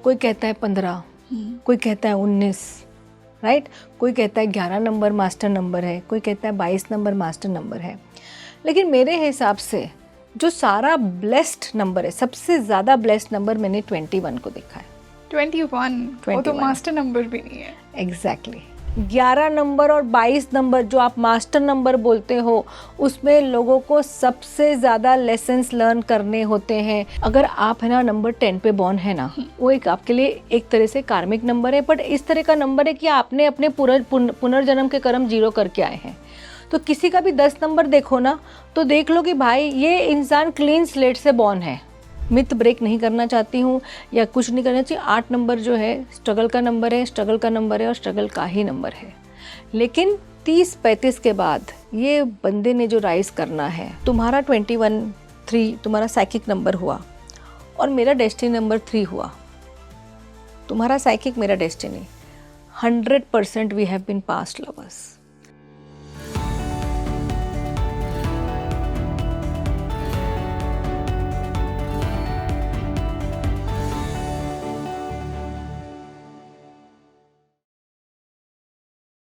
कोई कहता है 15, कोई कहता है 19, राइट। कोई कहता है 11 नंबर मास्टर नंबर है, कोई कहता है 22 नंबर मास्टर नंबर है। लेकिन मेरे हिसाब से जो सारा ब्लेस्ड नंबर है, सबसे ज़्यादा ब्लेस्ड नंबर मैंने 21 को देखा है। 21 वो तो मास्टर नंबर भी नहीं है। एग्जैक्टली 11 नंबर और 22 नंबर जो आप मास्टर नंबर बोलते हो, उसमें लोगों को सबसे ज़्यादा लेसन्स लर्न करने होते हैं। अगर आप है ना नंबर 10 पे बॉर्न है ना, वो एक आपके लिए एक तरह से कार्मिक नंबर है, बट इस तरह का नंबर है कि आपने अपने पुनर्जन्म के कर्म 0 करके आए हैं। तो किसी का भी 10 नंबर देखो ना, तो देख लो कि भाई ये इंसान क्लीन स्लेट से बॉर्न है। मिथ ब्रेक नहीं करना चाहती हूँ या कुछ नहीं करना चाहिए। 8 नंबर जो है स्ट्रगल का नंबर है, स्ट्रगल का नंबर है और स्ट्रगल का ही नंबर है। लेकिन 30-35 के बाद ये बंदे ने जो राइज करना है, तुम्हारा 21-3 तुम्हारा साइकिक नंबर हुआ और मेरा डेस्टिनी नंबर 3 हुआ। तुम्हारा साइकिक, मेरा destiny, 100% we have been past lovers.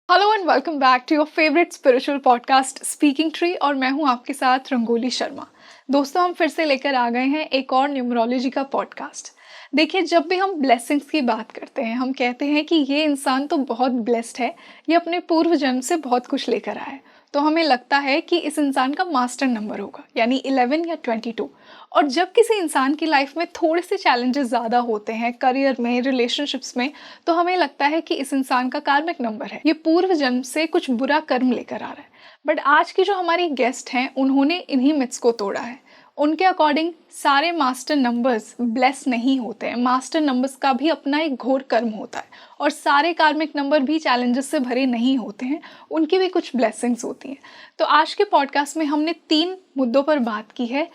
Hello and welcome back to your favourite spiritual podcast speaking tree, और मैं हूं आपके साथ रंगोली शर्मा। दोस्तों, हम फिर से लेकर आ गए हैं एक और न्यूमरोलॉजी का पॉडकास्ट। देखिए, जब भी हम ब्लेसिंग्स की बात करते हैं, हम कहते हैं कि ये इंसान तो बहुत ब्लेस्ड है, ये अपने पूर्व जन्म से बहुत कुछ लेकर आया है, तो हमें लगता है कि इस इंसान का मास्टर नंबर होगा, यानी 11 या 22। और जब किसी इंसान की लाइफ में थोड़े से चैलेंजेस ज़्यादा होते हैं, करियर में, रिलेशनशिप्स में, तो हमें लगता है कि इस इंसान का कार्मिक नंबर है, ये पूर्व जन्म से कुछ बुरा कर्म लेकर आ रहा है। बट आज की जो हमारी गेस्ट हैं, उन्होंने इन्हीं मिथ्स को तोड़ा है। उनके अकॉर्डिंग सारे मास्टर नंबर्स ब्लेस नहीं होते हैं। मास्टर नंबर्स का भी अपना एक घोर कर्म होता है, और सारे कार्मिक नंबर भी चैलेंजेस से भरे नहीं होते हैं, उनकी भी कुछ ब्लेसिंग्स होती हैं। तो आज के पॉडकास्ट में हमने 3 मुद्दों पर बात की है।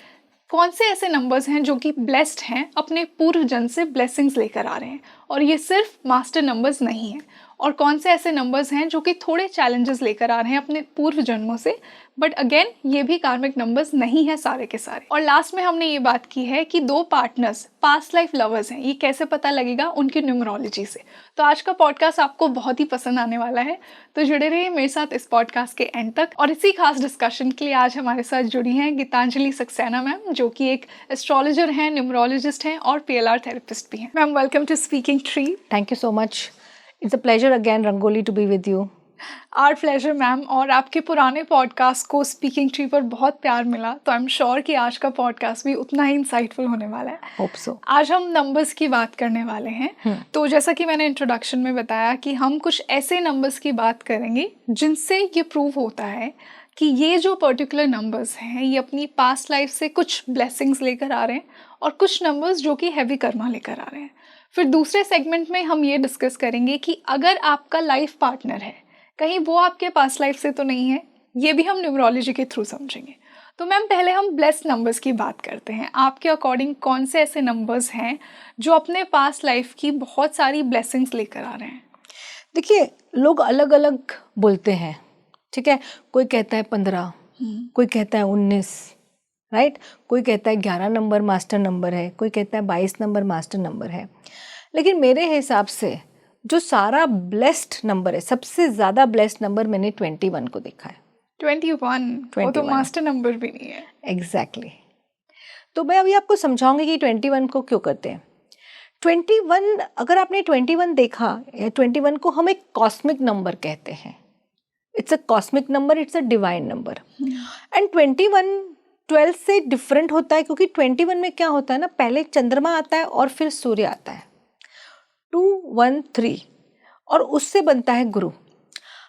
कौन से ऐसे नंबर्स हैं जो कि ब्लेस्ड हैं, अपने पूर्व जन्म से ब्लेसिंग्स लेकर आ रहे हैं, और ये सिर्फ मास्टर नंबर्स नहीं हैं। और कौन से ऐसे नंबर्स हैं जो कि थोड़े चैलेंजेस लेकर आ रहे हैं अपने पूर्व जन्मों से, बट अगेन ये भी कार्मिक नंबर्स नहीं है सारे के सारे। और लास्ट में हमने ये बात की है कि 2 पार्टनर्स पास्ट लाइफ लवर्स हैं, ये कैसे पता लगेगा उनकी न्यूमरोलॉजी से। तो आज का पॉडकास्ट आपको बहुत ही पसंद आने वाला है, तो जुड़े रहिए मेरे साथ इस पॉडकास्ट के एंड तक। और इसी खास डिस्कशन के लिए आज हमारे साथ जुड़ी हैं गीतांजलि सक्सेना मैम, जो कि एक एस्ट्रोलॉजर हैं, न्यूमरोलॉजिस्ट हैं और PLR थेरेपिस्ट भी हैं। Ma'am, welcome to speaking tree. Thank you so much. It's a pleasure again, Rangoli, to be with you. Our pleasure ma'am. और आपके पुराने पॉडकास्ट को स्पीकिंग ट्री पर बहुत प्यार मिला, तो आई एम श्योर कि आज का पॉडकास्ट भी उतना ही इंसाइटफुल होने वाला है। Hope so. आज हम नंबर्स की बात करने वाले हैं। तो जैसा कि मैंने इंट्रोडक्शन में बताया कि हम कुछ ऐसे नंबर्स की बात करेंगे जिनसे ये प्रूव होता है कि ये जो पर्टिकुलर नंबर्स हैं, ये अपनी पास्ट लाइफ से कुछ ब्लेसिंग्स लेकर आ रहे हैं, और कुछ नंबर्स जो कि हैवी कर्मा लेकर आ रहे हैं। फिर दूसरे सेगमेंट में हम ये डिस्कस करेंगे कि अगर आपका लाइफ पार्टनर है, कहीं वो आपके पास्ट लाइफ से तो नहीं है, ये भी हम न्यूमरोलॉजी के थ्रू समझेंगे। तो मैम, पहले हम ब्लेस्ड नंबर्स की बात करते हैं। आपके अकॉर्डिंग कौन से ऐसे नंबर्स हैं जो अपने पास्ट लाइफ की बहुत सारी ब्लेसिंग्स लेकर आ रहे हैं? देखिए, लोग अलग अलग बोलते हैं, ठीक है। कोई कहता है 15, कोई कहता है 19, राइट। कोई कहता है 11 नंबर मास्टर नंबर है, कोई कहता है 22 नंबर मास्टर नंबर है। लेकिन मेरे हिसाब से जो सारा ब्लेस्ड नंबर है, सबसे ज़्यादा ब्लेस्ड नंबर मैंने 21 को देखा है। 21 वो तो मास्टर नंबर भी नहीं है। एग्जैक्टली। तो मैं अभी आपको समझाऊंगी कि 21 को क्यों करते हैं। 21, अगर आपने 21 देखा, 21 को हम एक कॉस्मिक नंबर कहते हैं। It's a cosmic number, it's a divine number. And 21 12 से डिफरेंट होता है, क्योंकि 21 में क्या होता है ना, पहले चंद्रमा आता है और फिर सूर्य आता है, 2 1 3, और उससे बनता है गुरु।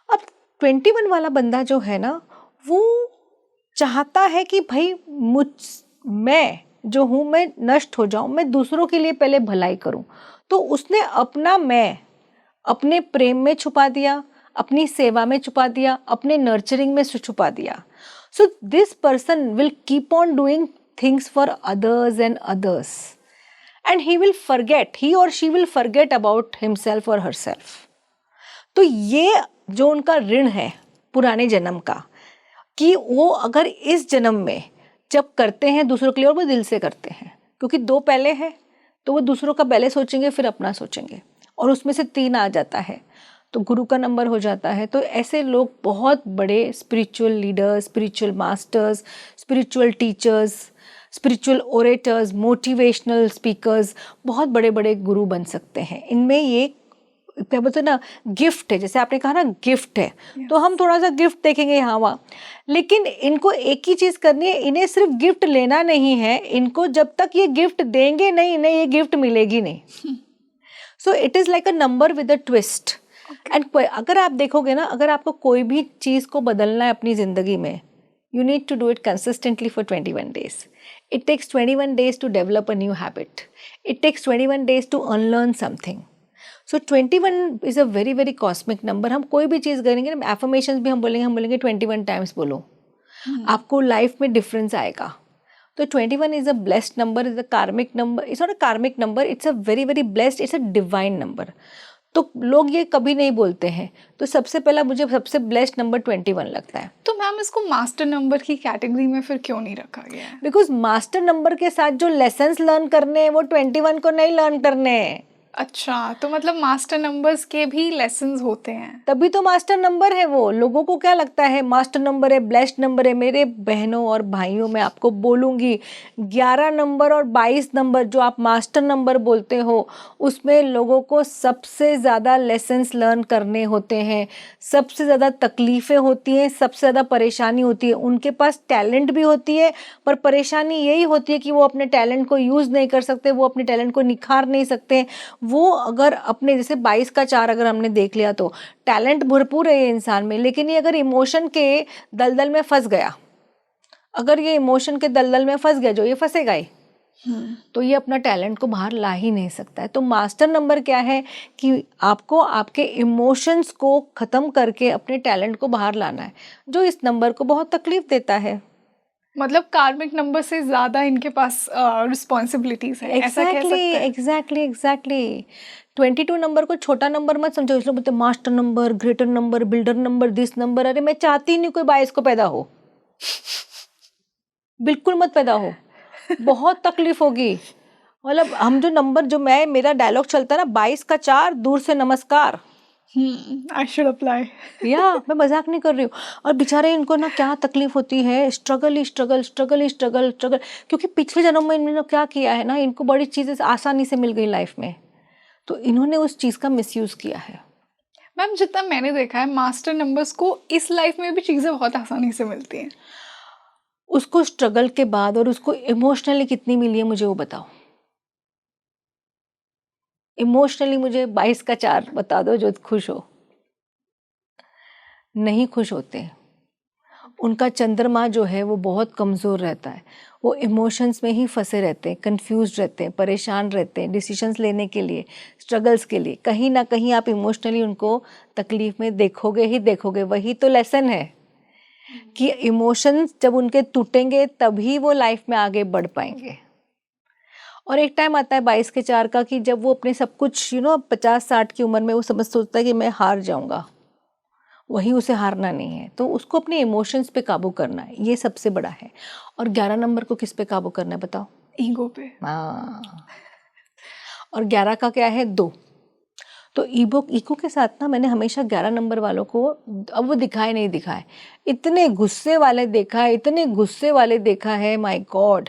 अब 21 वाला बंदा जो है ना, वो चाहता है कि भाई मैं जो हूँ, मैं नष्ट हो जाऊँ, मैं दूसरों के लिए पहले भलाई करूँ। तो उसने अपना मैं अपने प्रेम में छुपा दिया, अपनी सेवा में छुपा दिया, अपने नर्चरिंग में छुपा दिया। So this person will keep on doing things for others and others, and he or she will forget about himself or herself. तो ये जो उनका ऋण है पुराने जन्म का, कि वो अगर इस जन्म में जब करते हैं दूसरों के लिए, और वो दिल से करते हैं, क्योंकि 2 पहले है, तो वो दूसरों का पहले सोचेंगे फिर अपना सोचेंगे, और उसमें से 3 आ जाता है तो गुरु का नंबर हो जाता है। तो ऐसे लोग बहुत बड़े spiritual leaders, spiritual masters, spiritual teachers, spiritual orators, motivational speakers, बहुत बड़े बड़े गुरु बन सकते हैं। इनमें ये क्या बोलते हैं ना, गिफ्ट है, जैसे आपने कहा ना गिफ्ट है, तो हम थोड़ा सा गिफ्ट देखेंगे यहाँ वहाँ, लेकिन इनको एक ही चीज़ करनी है, इन्हें सिर्फ गिफ्ट लेना नहीं है, इनको जब तक ये गिफ्ट देंगे नहीं, इन्हें ये गिफ्ट मिलेगी नहीं। So it is like a number with a twist. And अगर आप देखोगे ना, अगर आपको कोई भी चीज़ को बदलना है अपनी ज़िंदगी में, you need to do it consistently for 21 days. It takes 21 days to develop a new habit. It takes 21 days to unlearn something. So 21 is a very very cosmic number. हम कोई भी चीज़ करेंगे ना, affirmations भी हम बोलेंगे 21 times बोलो, आपको लाइफ में डिफरेंस आएगा। तो 21 is a blessed number, is a karmic number. It's not a karmic number, it's a very very blessed, it's a divine number. तो लोग ये कभी नहीं बोलते हैं, तो सबसे पहला मुझे सबसे ब्लेस्ड नंबर 21 लगता है। तो मैम इसको मास्टर नंबर की कैटेगरी में फिर क्यों नहीं रखा गया है? बिकॉज मास्टर नंबर के साथ जो लेसन्स लर्न करने हैं वो 21 को नहीं लर्न करने हैं। अच्छा, तो मतलब मास्टर नंबर्स के भी लेसन्स होते हैं, तभी तो मास्टर नंबर है वो। लोगों को क्या लगता है मास्टर नंबर है, ब्लेस्ड नंबर है। मेरे बहनों और भाइयों, मैं आपको बोलूँगी 11 नंबर और 22 नंबर जो आप मास्टर नंबर बोलते हो, उसमें लोगों को सबसे ज़्यादा लेसन्स लर्न करने होते हैं, सबसे ज़्यादा तकलीफ़ें होती हैं, सबसे ज़्यादा परेशानी होती है। उनके पास टैलेंट भी होती है, पर परेशानी यही होती है कि वो अपने टैलेंट को यूज़ नहीं कर सकते, वो अपने टैलेंट को निखार नहीं सकते। वो अगर अपने जैसे 22 का 4 अगर हमने देख लिया तो टैलेंट भरपूर है ये इंसान में, लेकिन ये अगर इमोशन के दलदल में फंस गया, अगर ये इमोशन के दलदल में फंस गया, जो ये फंसेगा ही, तो ये अपना टैलेंट को बाहर ला ही नहीं सकता है। तो मास्टर नंबर क्या है कि आपको आपके इमोशंस को ख़त्म करके अपने टैलेंट को बाहर लाना है, जो इस नंबर को बहुत तकलीफ देता है। मतलब कार्मिक नंबर से ज़्यादा इनके पास रिस्पॉन्सिबिलिटीज़ है, ऐसा कह सकते हैं। एग्जैक्टली 22 नंबर को छोटा नंबर मत समझो। इसलिए बोलते master number, greater number, builder number, this number. अरे मैं चाहती नहीं कोई 22 को पैदा हो, बिल्कुल मत पैदा हो, बहुत तकलीफ होगी। मतलब हम जो नंबर, जो मेरा डायलॉग चलता है ना, 22 का 4 दूर से नमस्कार। I should apply. या मैं मजाक नहीं कर रही हूँ। और बेचारे इनको ना क्या तकलीफ होती है, स्ट्रगल ही स्ट्रगल, स्ट्रगल ही स्ट्रगल, स्ट्रगल, क्योंकि पिछले जन्म में इन्होंने क्या किया है ना, इनको बड़ी चीज़ें आसानी से मिल गई लाइफ में, तो इन्होंने उस चीज़ का मिसयूज़ किया है। मैम जितना मैंने देखा है, मास्टर नंबर्स को इस लाइफ में भी चीज़ें बहुत आसानी से मिलती हैं। उसको स्ट्रगल के बाद, और उसको इमोशनली कितनी मिली है मुझे वो बताओ। इमोशनली मुझे 22 का 4 बता दो जो खुश हो। नहीं खुश होते, उनका चंद्रमा जो है वो बहुत कमज़ोर रहता है, वो इमोशंस में ही फंसे रहते हैं, कंफ्यूज रहते हैं, परेशान रहते हैं डिसीजंस लेने के लिए, स्ट्रगल्स के लिए। कहीं ना कहीं आप इमोशनली उनको तकलीफ़ में देखोगे ही देखोगे। वही तो लेसन है कि इमोशंस जब उनके टूटेंगे तभी वो लाइफ में आगे बढ़ पाएंगे। और एक टाइम आता है 22 के 4 का कि जब वो अपने सब कुछ 50-60 की उम्र में वो सोचता है कि मैं हार जाऊंगा। वही उसे हारना नहीं है, तो उसको अपने इमोशंस पे काबू करना है, ये सबसे बड़ा है। और 11 नंबर को किस पे काबू करना है बताओ? ईगो पे। हाँ, और 11 का क्या है? 2। तो ईगो के साथ ना मैंने हमेशा 11 नंबर वालों को, अब वो दिखाए नहीं दिखाए, इतने गुस्से वाले देखा है, इतने गुस्से वाले देखा है, माय गॉड।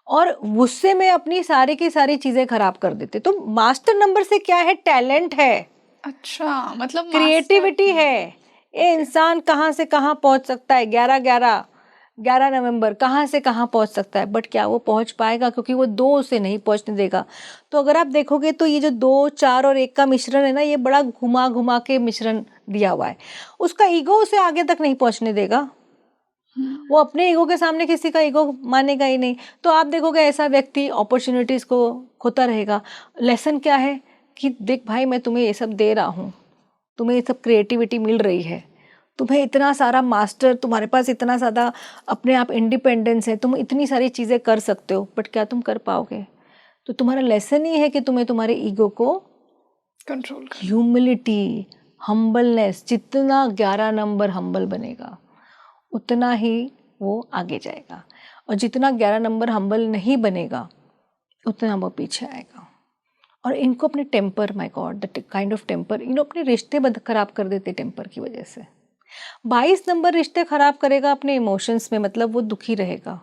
और गुस्से में अपनी सारी की सारी चीज़ें खराब कर देते। तो मास्टर नंबर से क्या है? टैलेंट है। अच्छा, मतलब क्रिएटिविटी है। ये इंसान कहाँ से कहाँ पहुँच सकता है। 11 नवंबर कहाँ से कहाँ पहुँच सकता है, बट क्या वो पहुँच पाएगा? क्योंकि वो 2 से नहीं पहुँचने देगा। तो अगर आप देखोगे तो ये जो 2, 4 और 1 का मिश्रण है ना, ये बड़ा घुमा घुमा के मिश्रण दिया हुआ है। उसका ईगो उसे आगे तक नहीं पहुँचने देगा। वो अपने ईगो के सामने किसी का ईगो मानेगा ही नहीं। तो आप देखोगे ऐसा व्यक्ति अपॉर्चुनिटीज़ को खोता रहेगा। लेसन क्या है कि देख भाई, मैं तुम्हें ये सब दे रहा हूँ, तुम्हें ये सब क्रिएटिविटी मिल रही है, तुम्हें इतना सारा मास्टर, तुम्हारे पास इतना ज़्यादा अपने आप इंडिपेंडेंस है, तुम इतनी सारी चीज़ें कर सकते हो, बट क्या तुम कर पाओगे? तो तुम्हारा लेसन ही है कि तुम्हें तुम्हारे ईगो को कंट्रोल, ह्यूमिलिटी, हम्बलनेस, जितना 11 नंबर हम्बल बनेगा उतना ही वो आगे जाएगा। और जितना 11 नंबर हम्बल नहीं बनेगा, उतना वो पीछे आएगा। और इनको अपने temper, my god that kind of temper, इनको अपने रिश्ते खराब कर देते टेम्पर की वजह से। 22 नंबर रिश्ते खराब करेगा अपने इमोशंस में, मतलब वो दुखी रहेगा।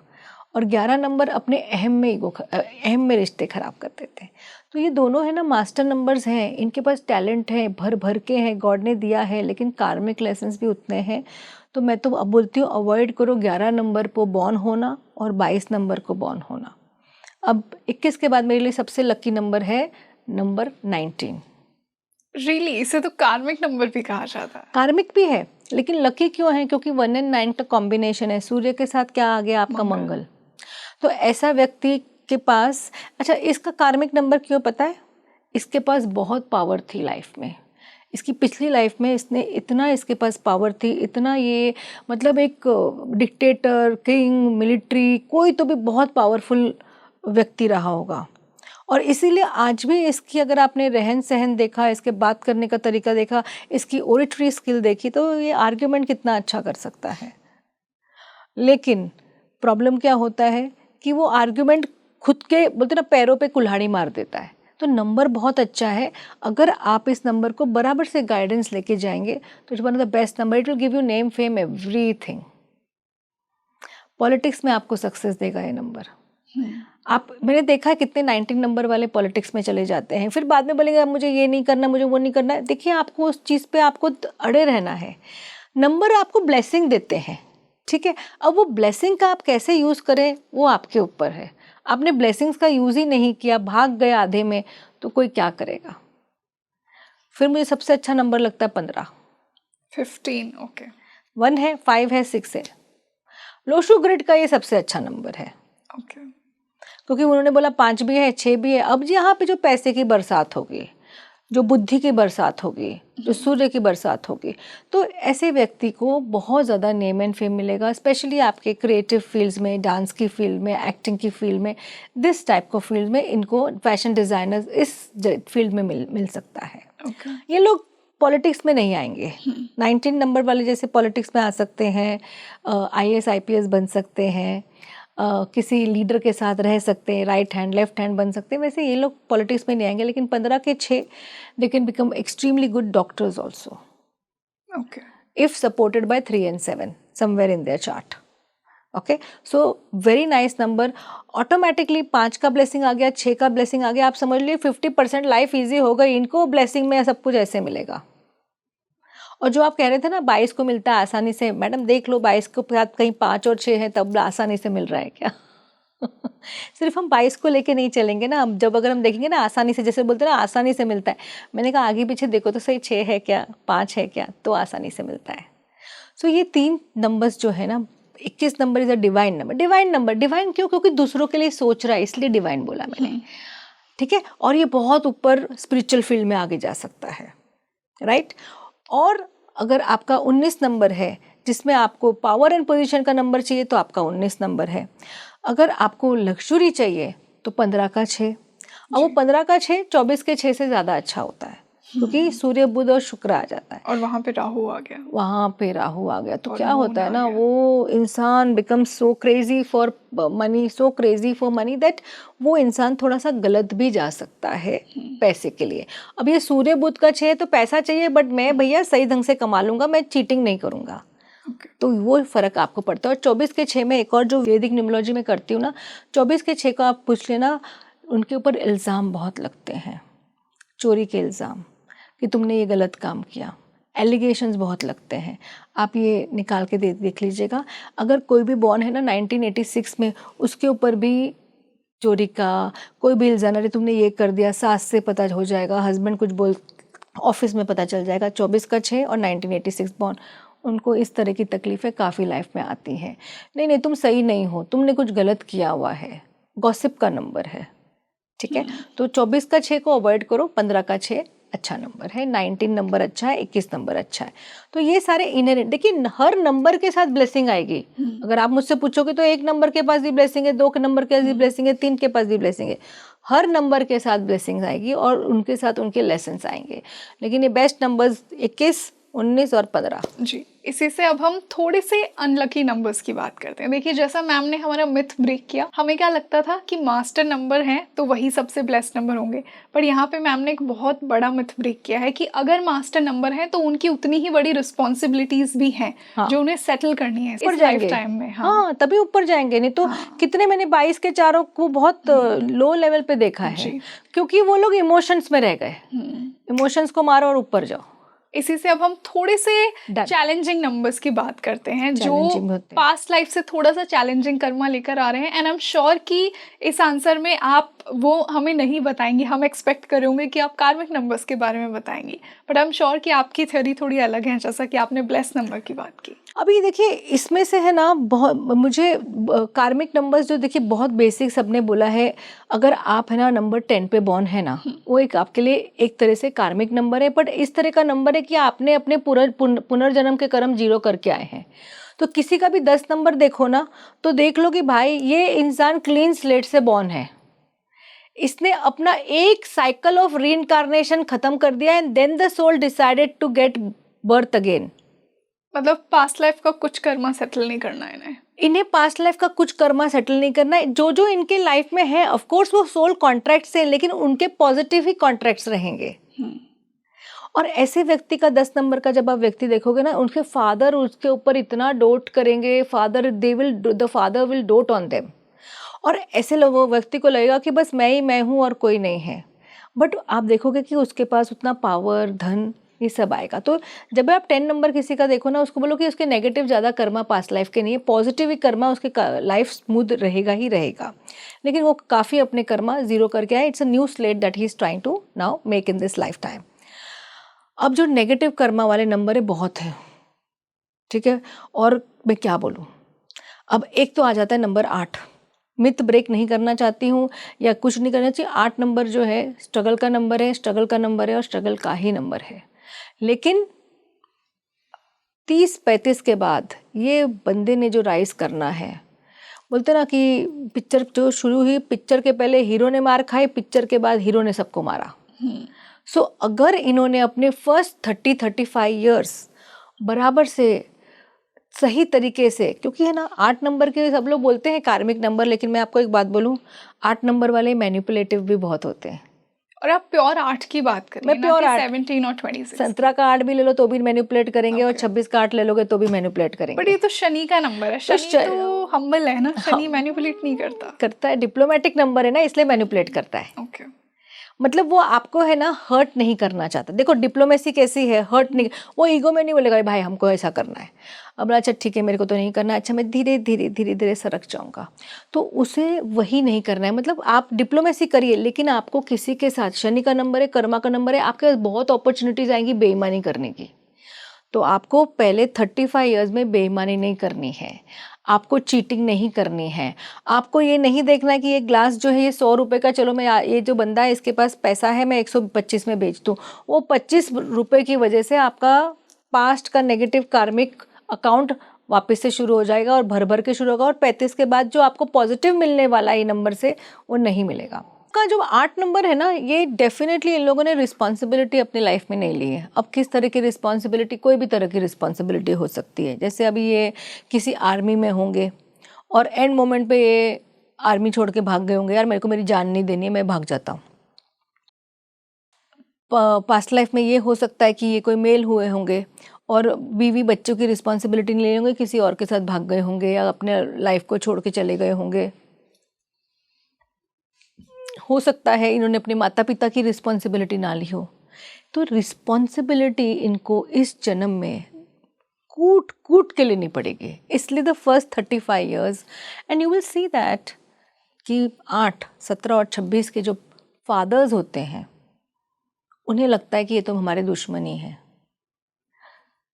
और 11 नंबर अपने अहम में रिश्ते खराब कर देते हैं। तो ये दोनों है ना मास्टर नंबर्स हैं, इनके पास टैलेंट है, भर भर के हैं, गॉड ने दिया है, लेकिन कार्मिक लेसन्स भी उतने हैं। तो मैं तो अब बोलती हूँ अवॉइड करो 11 नंबर को बॉर्न होना और 22 नंबर को बॉर्न होना। अब 21 के बाद मेरे लिए सबसे लकी नंबर है नंबर 19। रियली इसे तो कार्मिक नंबर भी कहा जाता है। कार्मिक भी है, लेकिन लकी क्यों है? क्योंकि 1 और 9 का कॉम्बिनेशन है। सूर्य के साथ क्या आ गया आपका? मंगल। तो ऐसा व्यक्ति के पास, अच्छा इसका कार्मिक नंबर क्यों पता है? इसके पास बहुत पावर थी लाइफ में, इसकी पिछली लाइफ में इसने इतना, इसके पास पावर थी इतना, ये मतलब एक डिक्टेटर, किंग, मिलिट्री, कोई तो भी बहुत पावरफुल व्यक्ति रहा होगा। और इसीलिए आज भी इसकी अगर आपने रहन सहन देखा, इसके बात करने का तरीका देखा, इसकी ओरेटरी स्किल देखी, तो ये आर्ग्यूमेंट कितना अच्छा कर सकता है। लेकिन प्रॉब्लम क्या होता है कि वो आर्ग्यूमेंट खुद के बोलते ना पैरों पे कुल्हाड़ी मार देता है। तो नंबर बहुत अच्छा है, अगर आप इस नंबर को बराबर से गाइडेंस लेके जाएंगे तो it's one of the best number. It will give you name, fame, everything. Politics में आपको सक्सेस देगा ये नंबर। मैंने देखा है कितने 19 नंबर वाले पॉलिटिक्स में चले जाते हैं, फिर बाद में बोलेंगे मुझे ये नहीं करना, मुझे वो नहीं करना है। देखिए आपको उस चीज़ पे आपको अड़े रहना है। नंबर आपको ब्लेसिंग देते हैं, ठीक है। अब वो ब्लेसिंग का आप कैसे यूज़ करें वो आपके ऊपर है। आपने ब्लेसिंग्स का यूज़ ही नहीं किया, भाग गए आधे में, तो कोई क्या करेगा। फिर मुझे सबसे अच्छा नंबर लगता है 15, 15। ओके। 1 है, 5 है, 6 है। लोशु ग्रिड का ये सबसे अच्छा नंबर है। ओके। क्योंकि उन्होंने बोला 5 भी है, 6 भी है। अब यहाँ पे जो पैसे की बरसात होगी, जो बुद्धि की बरसात होगी, जो सूर्य की बरसात होगी, तो ऐसे व्यक्ति को बहुत ज़्यादा नेम एंड फेम मिलेगा। स्पेशली आपके क्रिएटिव फील्ड्स में, डांस की फील्ड में, एक्टिंग की फील्ड में, दिस टाइप को फील्ड में इनको, फैशन डिज़ाइनर्स इस फील्ड में मिल सकता है। ये लोग पॉलिटिक्स में नहीं आएंगे। 19 नंबर वाले जैसे पॉलिटिक्स में आ सकते हैं, IAS IPS बन सकते हैं, किसी लीडर के साथ रह सकते हैं, राइट हैंड लेफ्ट हैंड बन सकते हैं। वैसे ये लोग पॉलिटिक्स में नहीं आएंगे। लेकिन 15 के 6 they can become extremely good doctors also, okay, if supported by 3 and 7 somewhere in their chart. Okay, so very nice number. Automatically 5 का ब्लेसिंग आ गया, 6 का ब्लेसिंग आ गया। आप समझ लीजिए 50% लाइफ ईजी हो गई। इनको ब्लेसिंग में सब कुछ ऐसे मिलेगा। और जो आप कह रहे थे ना 22 को मिलता है आसानी से, मैडम देख लो 22 को साथ कहीं 5 और 6 है तब आसानी से मिल रहा है क्या? सिर्फ हम 22 को लेके नहीं चलेंगे ना। जब अगर हम देखेंगे ना आसानी से, जैसे बोलते हैं ना आसानी से मिलता है, मैंने कहा आगे पीछे देखो तो सही, 6 है क्या, 5 है क्या, तो आसानी से मिलता है। सो ये 3 नंबर्स जो है ना, 21 number is a divine number. Divine number, divine क्यों? क्योंकि दूसरों के लिए सोच रहा है, इसलिए डिवाइन बोला मैंने, ठीक है। और ये बहुत ऊपर स्पिरिचुअल फील्ड में आगे जा सकता है, राइट। और अगर आपका 19 नंबर है जिसमें आपको पावर एंड पोजीशन का नंबर चाहिए तो आपका 19 नंबर है। अगर आपको लग्जरी चाहिए तो 15 का 6। अब वो 15 का 6 24 के 6 से ज़्यादा अच्छा होता है, क्योंकि सूर्य, बुध और शुक्र आ जाता है। और वहाँ पे राहु आ गया। वहाँ पे राहु आ गया तो और क्या होता है ना, गया। वो इंसान become so crazy for money, so crazy for money that वो इंसान थोड़ा सा गलत भी जा सकता है पैसे के लिए। अब ये सूर्य बुध का 6 तो पैसा चाहिए, बट मैं भैया सही ढंग से कमा लूंगा, मैं चीटिंग नहीं करूंगा। तो वो फर्क आपको पड़ता है। और 24 के 6 में एक और जो वैदिक न्यूमरोलॉजी में करती हूँ ना, 24 के 6 को आप पूछ लेना, उनके ऊपर इल्ज़ाम बहुत लगते हैं, चोरी के इल्ज़ाम कि तुमने ये गलत काम किया, एलिगेशंस बहुत लगते हैं। आप ये निकाल के देख लीजिएगा। अगर कोई भी बॉर्न है ना 1986 में, उसके ऊपर भी चोरी का कोई भी इल्ज़ाम, अरे तुमने ये कर दिया, सास से पता हो जाएगा, हस्बैंड कुछ बोल, ऑफिस में पता चल जाएगा। 24 का 6 और 1986 बॉर्न, उनको इस तरह की तकलीफ़ें काफ़ी लाइफ में आती हैं। नहीं नहीं तुम सही नहीं हो, तुमने कुछ गलत किया हुआ है, गॉसिप का नंबर है, ठीक है। तो 24 का 6 को अवॉइड करो, 15 का 6 अच्छा नंबर है, 19 नंबर अच्छा है, 21 नंबर अच्छा है। तो ये सारे इनहेरेंट, देखिए हर नंबर के साथ ब्लेसिंग आएगी। अगर आप मुझसे पूछोगे तो 1 नंबर के पास भी ब्लेसिंग है, 2 के नंबर के पास भी ब्लेसिंग है, 3 के पास भी ब्लेसिंग है। हर नंबर के साथ ब्लेसिंग आएगी और उनके साथ उनके लेसन्स आएंगे। लेकिन ये बेस्ट नंबर्स 21, 19 और 15। जी, इसी से अब हम थोड़े से अनलकी नंबर्स की बात करते हैं। देखिए, जैसा मैम ने हमारा मिथ ब्रेक किया, हमें क्या लगता था कि मास्टर नंबर हैं तो वही सबसे ब्लेस्ड नंबर होंगे, पर यहाँ पे मैम ने एक बहुत बड़ा मिथ ब्रेक किया है कि अगर मास्टर नंबर हैं तो उनकी उतनी ही बड़ी रिस्पॉन्सिबिलिटीज भी हैं, हाँ। जो उन्हें सेटल करनी है ऊपर इस जाएंगे लाइफ टाइम में। हाँ, तभी ऊपर जाएंगे, नहीं तो हाँ। कितने मैंने 22 के चारों को बहुत लो लेवल पे देखा है, जी। क्योंकि वो लोग इमोशंस में रह गए। इमोशंस को मारो और ऊपर जाओ। इसी से अब हम थोड़े से Done. चैलेंजिंग नंबर्स की बात करते हैं, जो Challenging होते हैं। पास्ट लाइफ से थोड़ा सा चैलेंजिंग कर्मा लेकर आ रहे हैं। एंड आई एम श्योर कि इस आंसर में आप वो हमें नहीं बताएंगी, हम एक्सपेक्ट करेंगे कि आप कार्मिक नंबर्स के बारे में बताएंगी, बट आई एम श्योर कि आपकी थ्योरी थोड़ी अलग है, जैसा कि आपने ब्लेस नंबर की बात की। अभी देखिए, इसमें से है ना, बहुत मुझे कार्मिक नंबर्स जो देखिए बहुत बेसिक सबने बोला है, अगर आप है ना नंबर 10 पे बॉर्न है ना, वो एक आपके लिए एक तरह से कार्मिक नंबर है, बट इस तरह का नंबर है कि आपने अपने पुनर्जन्म के कर्म 0 करके आए हैं। तो किसी का भी 10 नंबर देखो ना, तो देख लो कि भाई ये इंसान क्लीन स्लेट से बॉर्न है, इसने अपना एक साइकिल ऑफ रीइंकार्नेशन खत्म कर दिया, and then the soul decided to get birth again. मतलब पास्ट लाइफ का कुछ कर्मा सेटल नहीं करना है इन्हें पास्ट लाइफ का कुछ कर्मा सेटल नहीं करना है। जो जो इनके लाइफ में है, ऑफ कोर्स वो सोल कॉन्ट्रैक्ट्स हैं, लेकिन उनके पॉजिटिव ही कॉन्ट्रैक्ट्स रहेंगे। और ऐसे व्यक्ति का 10 नंबर का जब आप व्यक्ति देखोगे ना, उनके फादर उसके ऊपर इतना डोट करेंगे, the father will dot on them. और ऐसे लोगों व्यक्ति को लगेगा कि बस मैं हूँ और कोई नहीं है, बट आप देखोगे कि उसके पास उतना पावर, धन, ये सब आएगा। तो जब आप 10 नंबर किसी का देखो ना, उसको बोलो कि उसके नेगेटिव ज़्यादा कर्मा पास्ट लाइफ के नहीं है, पॉजिटिव ही कर्मा, उसके लाइफ स्मूथ रहेगा ही रहेगा, लेकिन वो काफ़ी अपने कर्मा 0 करके आए। It's a new slate that he is trying to now make in this lifetime. अब जो नेगेटिव कर्मा वाले नंबर है बहुत है, ठीक है, और मैं क्या बोलूँ। अब एक तो आ जाता है नंबर 8। मिथ ब्रेक नहीं करना चाहती हूँ या कुछ नहीं करना चाहिए। 8 नंबर जो है स्ट्रगल का नंबर है, स्ट्रगल का नंबर है और स्ट्रगल का ही नंबर है, लेकिन 30-35 के बाद ये बंदे ने जो राइज करना है, बोलते ना कि पिक्चर जो शुरू हुई, पिक्चर के पहले हीरो ने मार खाई, पिक्चर के बाद हीरो ने सबको मारा। सो अगर इन्होंने अपने फर्स्ट 30-35 ईयर्स बराबर से सही तरीके से, क्योंकि है ना 8 नंबर के सब लोग बोलते हैं कार्मिक नंबर, लेकिन मैं आपको एक बात बोलूँ, 8 नंबर वाले मैनिपुलेटिव भी बहुत होते हैं। और आप प्योर 8 की बात करें, मैं प्योर 8, 17 और 26। संतरा का 8 भी ले लो तो भी मैनिपुलेट करेंगे, और 26 का 8 ले लोगे तो भी मैनिपुलेट करेंगे। बट ये तो शनि का नंबर है, शनि तो हम्बल है ना, शनि मैनिपुलेट नहीं करता है, डिप्लोमेटिक नंबर है ना, इसलिए मैनिपुलेट करता है। ओके। मतलब वो आपको है ना हर्ट नहीं करना चाहता। देखो डिप्लोमेसी कैसी है, हर्ट नहीं, वो ईगो में नहीं बोलेगा भाई हमको ऐसा करना है, अब अच्छा ठीक है मेरे को तो नहीं करना, अच्छा मैं धीरे धीरे धीरे धीरे सरक जाऊंगा, तो उसे वही नहीं करना है। मतलब आप डिप्लोमेसी करिए, लेकिन आपको किसी के साथ, शनि का नंबर है, कर्मा का नंबर है, आपके पास बहुत अपॉर्चुनिटीज आएंगी बेईमानी करने की। तो आपको पहले 35 ईयर्स में बेईमानी नहीं करनी है, आपको चीटिंग नहीं करनी है, आपको ये नहीं देखना है कि ये ग्लास जो है ये 100 रुपये का, चलो मैं ये जो बंदा है इसके पास पैसा है मैं 125 में बेच दूँ, वो 25 रुपये की वजह से आपका पास्ट का नेगेटिव कार्मिक अकाउंट वापस से शुरू हो जाएगा और भर भर के शुरू होगा, और 35 के बाद जो आपको पॉजिटिव मिलने वाला है नंबर से वो नहीं मिलेगा। का जो 8 नंबर है ना, ये डेफिनेटली इन लोगों ने रिस्पॉन्सिबिलिटी अपनी लाइफ में नहीं ली है। अब किस तरह की रिस्पॉन्सिबिलिटी, कोई भी तरह की रिस्पॉन्सिबिलिटी हो सकती है। जैसे अभी ये किसी आर्मी में होंगे और एंड मोमेंट पे ये आर्मी छोड़ के भाग गए होंगे, यार मेरे को मेरी जान नहीं देनी है, मैं भाग जाता हूँ। पास्ट लाइफ में ये हो सकता है कि ये कोई मेल हुए होंगे और बीवी बच्चों की रिस्पॉन्सिबिलिटी नहीं ले होंगे, किसी और के साथ भाग गए होंगे या अपने लाइफ को छोड़ के चले गए होंगे। हो सकता है इन्होंने अपने माता पिता की रिस्पॉन्सिबिलिटी ना ली हो। तो रिस्पॉन्सिबिलिटी इनको इस जन्म में कूट कूट के लेनी पड़ेगी, इसलिए the first 35 years and you will see that कि 8, 17 और 26 के जो फादर्स होते हैं उन्हें लगता है कि ये तो हमारे दुश्मन ही हैं।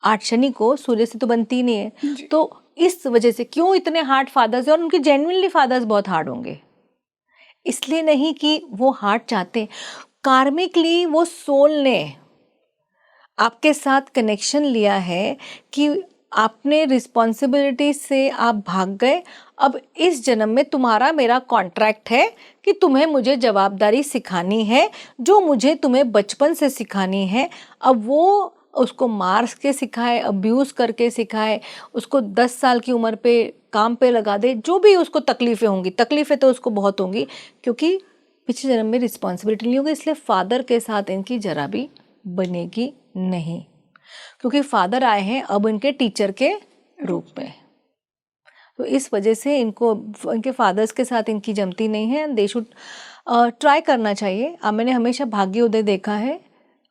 8 शनि को सूर्य से तो बनती नहीं है, तो इस वजह से क्यों इतने हार्ड फादर्स हैं, और उनके जेन्युइनली फादर्स बहुत हार्ड होंगे, इसलिए नहीं कि वो हार्ड चाहते, कार्मिकली वो सोल ने आपके साथ कनेक्शन लिया है कि आपने रिस्पॉन्सिबिलिटी से आप भाग गए। अब इस जन्म में तुम्हारा मेरा कॉन्ट्रैक्ट है कि तुम्हें मुझे जवाबदारी सिखानी है, जो मुझे तुम्हें बचपन से सिखानी है। अब वो उसको मार के सिखाए, अब्यूज़ करके सिखाए, उसको 10 साल की उम्र पे काम पे लगा दे, जो भी उसको तकलीफ़ें होंगी, तकलीफ़ें तो उसको बहुत होंगी क्योंकि पिछले जन्म में रिस्पॉन्सिबिलिटी नहीं होगी, इसलिए फादर के साथ इनकी जरा भी बनेगी नहीं, क्योंकि फादर आए हैं अब इनके टीचर के रूप में। तो इस वजह से इनको इनके फादर्स के साथ इनकी जमती नहीं है। दे शुड ट्राई करना चाहिए। मैंने हमेशा भाग्योदय देखा है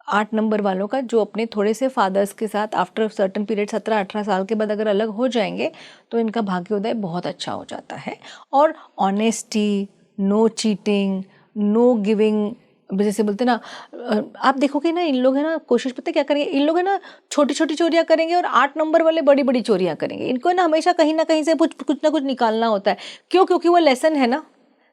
8 नंबर वालों का, जो अपने थोड़े से फादर्स के साथ आफ्टर सर्टन पीरियड 17-18 साल के बाद अगर अलग हो जाएंगे तो इनका भाग्योदय बहुत अच्छा हो जाता है। और honesty, no cheating, no giving, जैसे बोलते ना, आप देखोगे ना इन लोग है ना, कोशिश पता है क्या करेंगे, इन लोग है ना छोटी छोटी चोरियां करेंगे और 8 नंबर वाले बड़ी बड़ी चोरियां करेंगे। इनको है ना हमेशा कहीं ना कहीं से कुछ ना कुछ निकालना होता है। क्यों? क्योंकि वो लेसन है ना,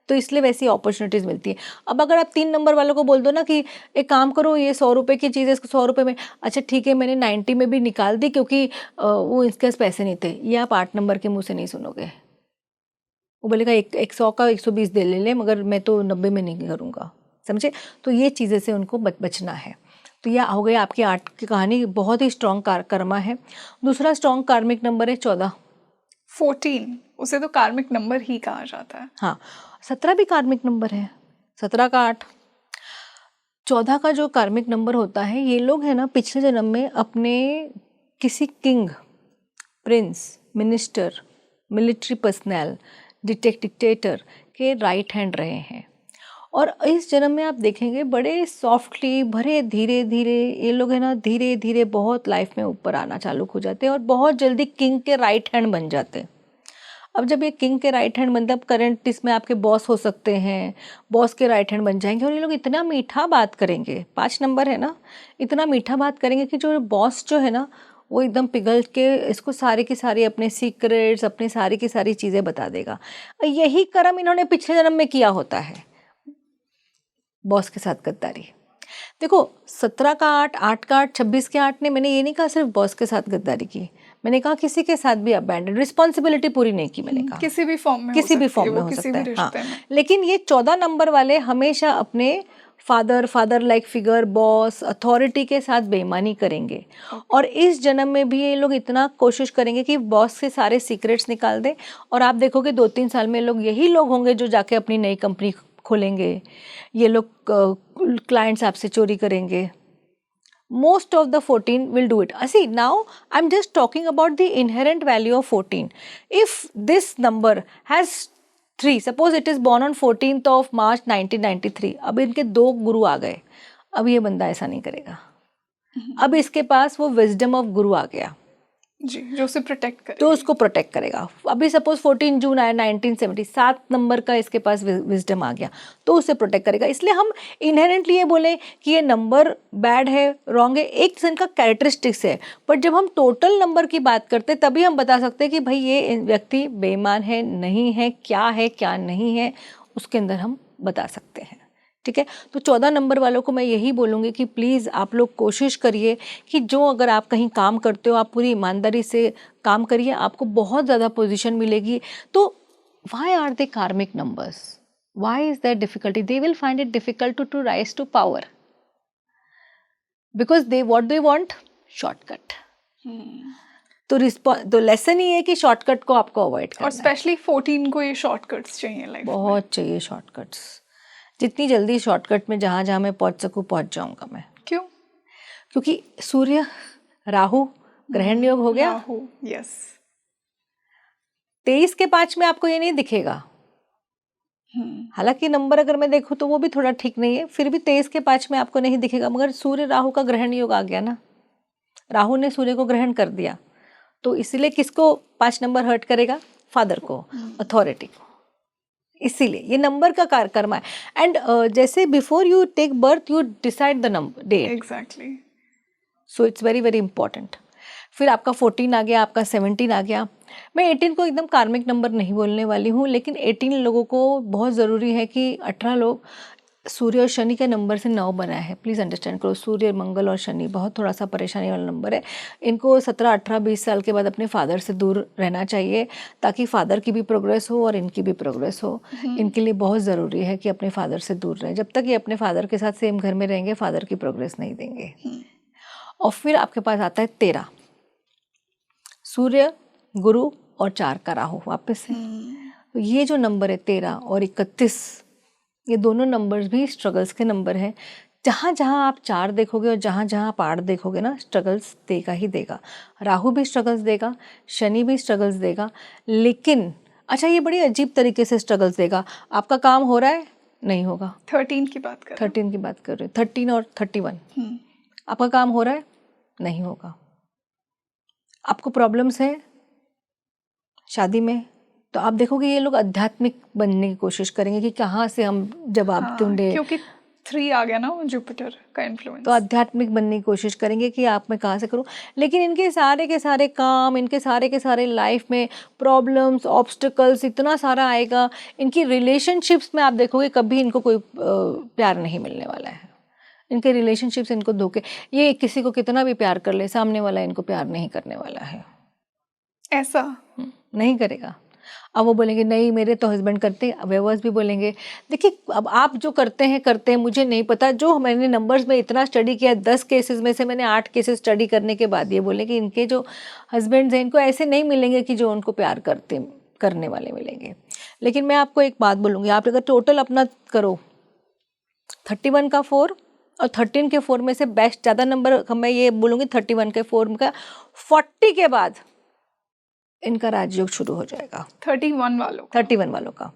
तो इसलिए वैसी अपॉर्चुनिटीज़ मिलती है। अब अगर आप 3 नंबर वालों को बोल दो ना कि एक काम करो, ये 100 रुपये की चीज़ है, इसको 100 रुपये में, अच्छा ठीक है मैंने 90 में भी निकाल दी क्योंकि वो इसके पास पैसे नहीं थे, ये आप 8 नंबर के मुँह से नहीं सुनोगे। वो बोलेगा एक 100 का 120 दे ले मगर मैं तो 90 में नहीं करूँगा, समझे? तो ये चीज़ें से उनको बचना है। तो यह हो गई आपकी 8 की कहानी, बहुत ही स्ट्रॉन्ग कर्मा है। दूसरा स्ट्रॉन्ग कार्मिक नंबर है 14। 14, उसे तो कार्मिक नंबर ही कहा जाता है। हाँ, 17 भी कार्मिक नंबर है, 17 का 8। 14 का जो कार्मिक नंबर होता है, ये लोग है ना पिछले जन्म में अपने किसी king, Prince, minister, military personnel, dictator के राइट हैंड रहे हैं। और इस जन्म में आप देखेंगे बड़े सॉफ्टली, भरे धीरे धीरे ये लोग है ना धीरे धीरे बहुत लाइफ में ऊपर आना चालू हो जाते हैं और बहुत जल्दी किंग के राइट हैंड बन जाते हैं। अब जब ये किंग के राइट हैंड मतलब करंट इसमें आपके बॉस हो सकते हैं, बॉस के राइट हैंड बन जाएंगे और ये लोग इतना मीठा बात करेंगे, 5 नंबर है ना, इतना मीठा बात करेंगे कि जो बॉस जो है ना वो एकदम पिघल के इसको सारी की सारी अपने सीक्रेट्स, अपनी सारी की सारी चीज़ें बता देगा। यही कर्म इन्होंने पिछले जन्म में किया होता है, बॉस के साथ गद्दारी। देखो 17 का 8, 8 का 8, 26 के 8 ने, मैंने ये नहीं कहा सिर्फ बॉस के साथ गद्दारी की, मैंने कहा किसी के साथ भी अबैंडन, रिस्पॉन्सिबिलिटी पूरी नहीं की। मैंने कहा किसी भी फॉर्म में किसी भी फॉर्म में हो सकता है, हाँ। लेकिन ये 14 नंबर वाले हमेशा अपने father like figure, boss, authority के साथ बेईमानी करेंगे। और इस जन्म में भी ये लोग इतना कोशिश करेंगे कि बॉस से सारे सीक्रेट्स निकाल दें। और आप देखोगे 2-3 साल में लोग यही लोग होंगे जो जाके अपनी नई कंपनी खोलेंगे। ये लोग क्लाइंट्स आपसे चोरी करेंगे। Most of the 14 will do it. See, now I'm just talking about the inherent value of 14. If this number has 3, suppose it is born on 14th of March 1993, अब इनके 2 गुरु आ गए, अब ये बंदा ऐसा नहीं करेगा। अब इसके पास वो विजडम ऑफ गुरु आ गया जी, जो उसे प्रोटेक्ट करे, तो उसको प्रोटेक्ट करेगा। अभी सपोज 14 जून आया 1970, 7 नंबर का इसके पास विजडम आ गया तो उसे प्रोटेक्ट करेगा। इसलिए हम इनहेरेंटली ये बोले कि ये नंबर बैड है, रॉन्ग है, एक इनका कैरेक्टरिस्टिक्स है, बट जब हम टोटल नंबर की बात करते तभी हम बता सकते हैं कि भाई ये व्यक्ति बेईमान है, नहीं है, क्या नहीं है, उसके अंदर हम बता सकते हैं। ठीक है, तो 14 नंबर वालों को मैं यही बोलूँगी कि प्लीज़ आप लोग कोशिश करिए कि जो अगर आप कहीं काम करते हो आप पूरी ईमानदारी से काम करिए, आपको बहुत ज़्यादा पोजीशन मिलेगी। तो why are they karmic numbers? Why is that difficulty? They will find it difficult to rise to power because they what they want, shortcut. तो लेसन ही है कि शॉर्टकट को आपको अवॉइड करना और स्पेशली 14 को ये शॉर्टकट्स चाहिए लाइफ में, बहुत चाहिए शॉर्टकट्स। जितनी जल्दी शॉर्टकट में जहाँ मैं पहुँच सकूँ पहुँच जाऊँगा मैं। क्यों? क्योंकि सूर्य राहु ग्रहण योग हो गया। राहु, यस। 23 के 5 में आपको ये नहीं दिखेगा। हालांकि नंबर अगर मैं देखूँ तो वो भी थोड़ा ठीक नहीं है, फिर भी 23 के 5 में आपको नहीं दिखेगा, मगर सूर्य राहु का ग्रहण योग आ गया ना, राहु ने सूर्य को ग्रहण कर दिया, तो इसलिए किसको 5 नंबर हर्ट करेगा? फादर को, अथॉरिटी को। इसीलिए ये नंबर का कर्मा है। एंड जैसे before you take birth you decide the number date, exactly, so it's very very important. फिर आपका 14 आ गया, आपका 17 आ गया। मैं 18 को एकदम कार्मिक नंबर नहीं बोलने वाली हूँ, लेकिन 18 लोगों को बहुत ज़रूरी है कि 18 लोग सूर्य और शनि के नंबर से 9 बना है, प्लीज़ अंडरस्टैंड करो। सूर्य, मंगल और शनि बहुत थोड़ा सा परेशानी वाला नंबर है। इनको 17, 18, 20 साल के बाद अपने फादर से दूर रहना चाहिए ताकि फादर की भी प्रोग्रेस हो और इनकी भी प्रोग्रेस हो। इनके लिए बहुत ज़रूरी है कि अपने फादर से दूर रहें। जब तक ये अपने फादर के साथ सेम घर में रहेंगे फादर की प्रोग्रेस नहीं देंगे। और फिर आपके पास आता है 13, सूर्य, गुरु और 4 का राहु वापस से। तो ये जो नंबर है 13 और 31, ये दोनों नंबर्स भी स्ट्रगल्स के नंबर हैं। जहाँ जहाँ आप 4 देखोगे और जहाँ जहाँ आप 8 देखोगे ना, स्ट्रगल्स देगा ही देगा। राहु भी स्ट्रगल्स देगा, शनि भी स्ट्रगल्स देगा, लेकिन अच्छा ये बड़ी अजीब तरीके से स्ट्रगल्स देगा। आपका काम हो रहा है, नहीं होगा। 13 की बात कर 13 की बात कर रहे हो, 13 और 31। आपका काम हो रहा है, नहीं होगा। आपको प्रॉब्लम्स है शादी में, तो आप देखोगे ये लोग आध्यात्मिक बनने की कोशिश करेंगे कि कहाँ से हम जवाब ढूंढे, क्योंकि 3 आ गया ना जुपिटर का इन्फ्लुएंस। तो आध्यात्मिक बनने की कोशिश करेंगे कि आप मैं कहाँ से करूँ। लेकिन इनके सारे के सारे काम, इनके सारे के सारे लाइफ में प्रॉब्लम्स, ऑब्स्टिकल्स इतना सारा आएगा। इनकी रिलेशनशिप्स में आप देखोगे कभी इनको कोई प्यार नहीं मिलने वाला है। इनके रिलेशनशिप्स इनको धोखे, ये किसी को कितना भी प्यार कर ले, सामने वाला इनको प्यार नहीं करने वाला है। ऐसा नहीं करेगा। अब वो बोलेंगे नहीं मेरे तो हस्बैंड करते हैं, व्यूअर्स भी बोलेंगे। देखिए अब आप जो करते हैं मुझे नहीं पता, जो मैंने नंबर्स में इतना स्टडी किया, 10 केसेस में से मैंने 8 केसेस स्टडी करने के बाद ये बोले कि इनके जो हस्बैंड्स हैं इनको ऐसे नहीं मिलेंगे कि जो उनको प्यार करने वाले मिलेंगे। लेकिन मैं आपको एक बात बोलूँगी, आप अगर टोटल अपना करो 31 का 4 और 13 के 4 में से बेस्ट ज़्यादा नंबर मैं ये बोलूँगी 31 के 4 का 40 के बाद इनका राजयोग शुरू हो जाएगा। 31 वालों का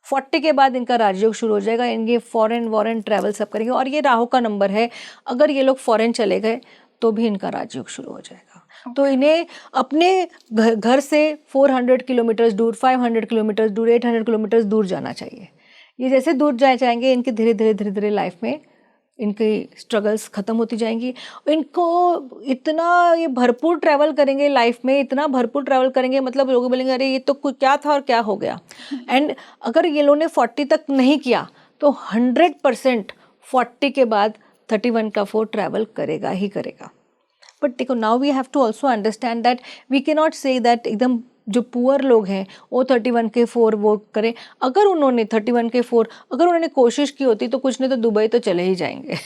40 के बाद इनका राजयोग शुरू हो जाएगा। इनके फॉरेन ट्रैवल सब करेंगे। और ये राहु का नंबर है, अगर ये लोग फॉरेन चले गए तो भी इनका राजयोग शुरू हो जाएगा। तो इन्हें अपने घर से 400 किलोमीटर दूर, 500 किलोमीटर दूर, 800 किलोमीटर दूर जाना चाहिए। ये जैसे दूर जाएंगे इनकी धीरे धीरे लाइफ में इनकी स्ट्रगल्स ख़त्म होती जाएंगी। इनको इतना ये भरपूर ट्रैवल करेंगे लाइफ में, इतना भरपूर ट्रैवल करेंगे, मतलब लोग बोलेंगे अरे ये तो क्या था और क्या हो गया। एंड अगर ये लोगों ने 40 तक नहीं किया तो 100% 40 के बाद 31 का 4 ट्रैवल करेगा ही करेगा। बट देखो now we have to also understand that we can not say that एकदम जो पुअर लोग हैं वो 31 के 4 वो करें। अगर उन्होंने 31 के 4 अगर उन्होंने कोशिश की होती तो कुछ नहीं तो दुबई तो चले ही जाएंगे।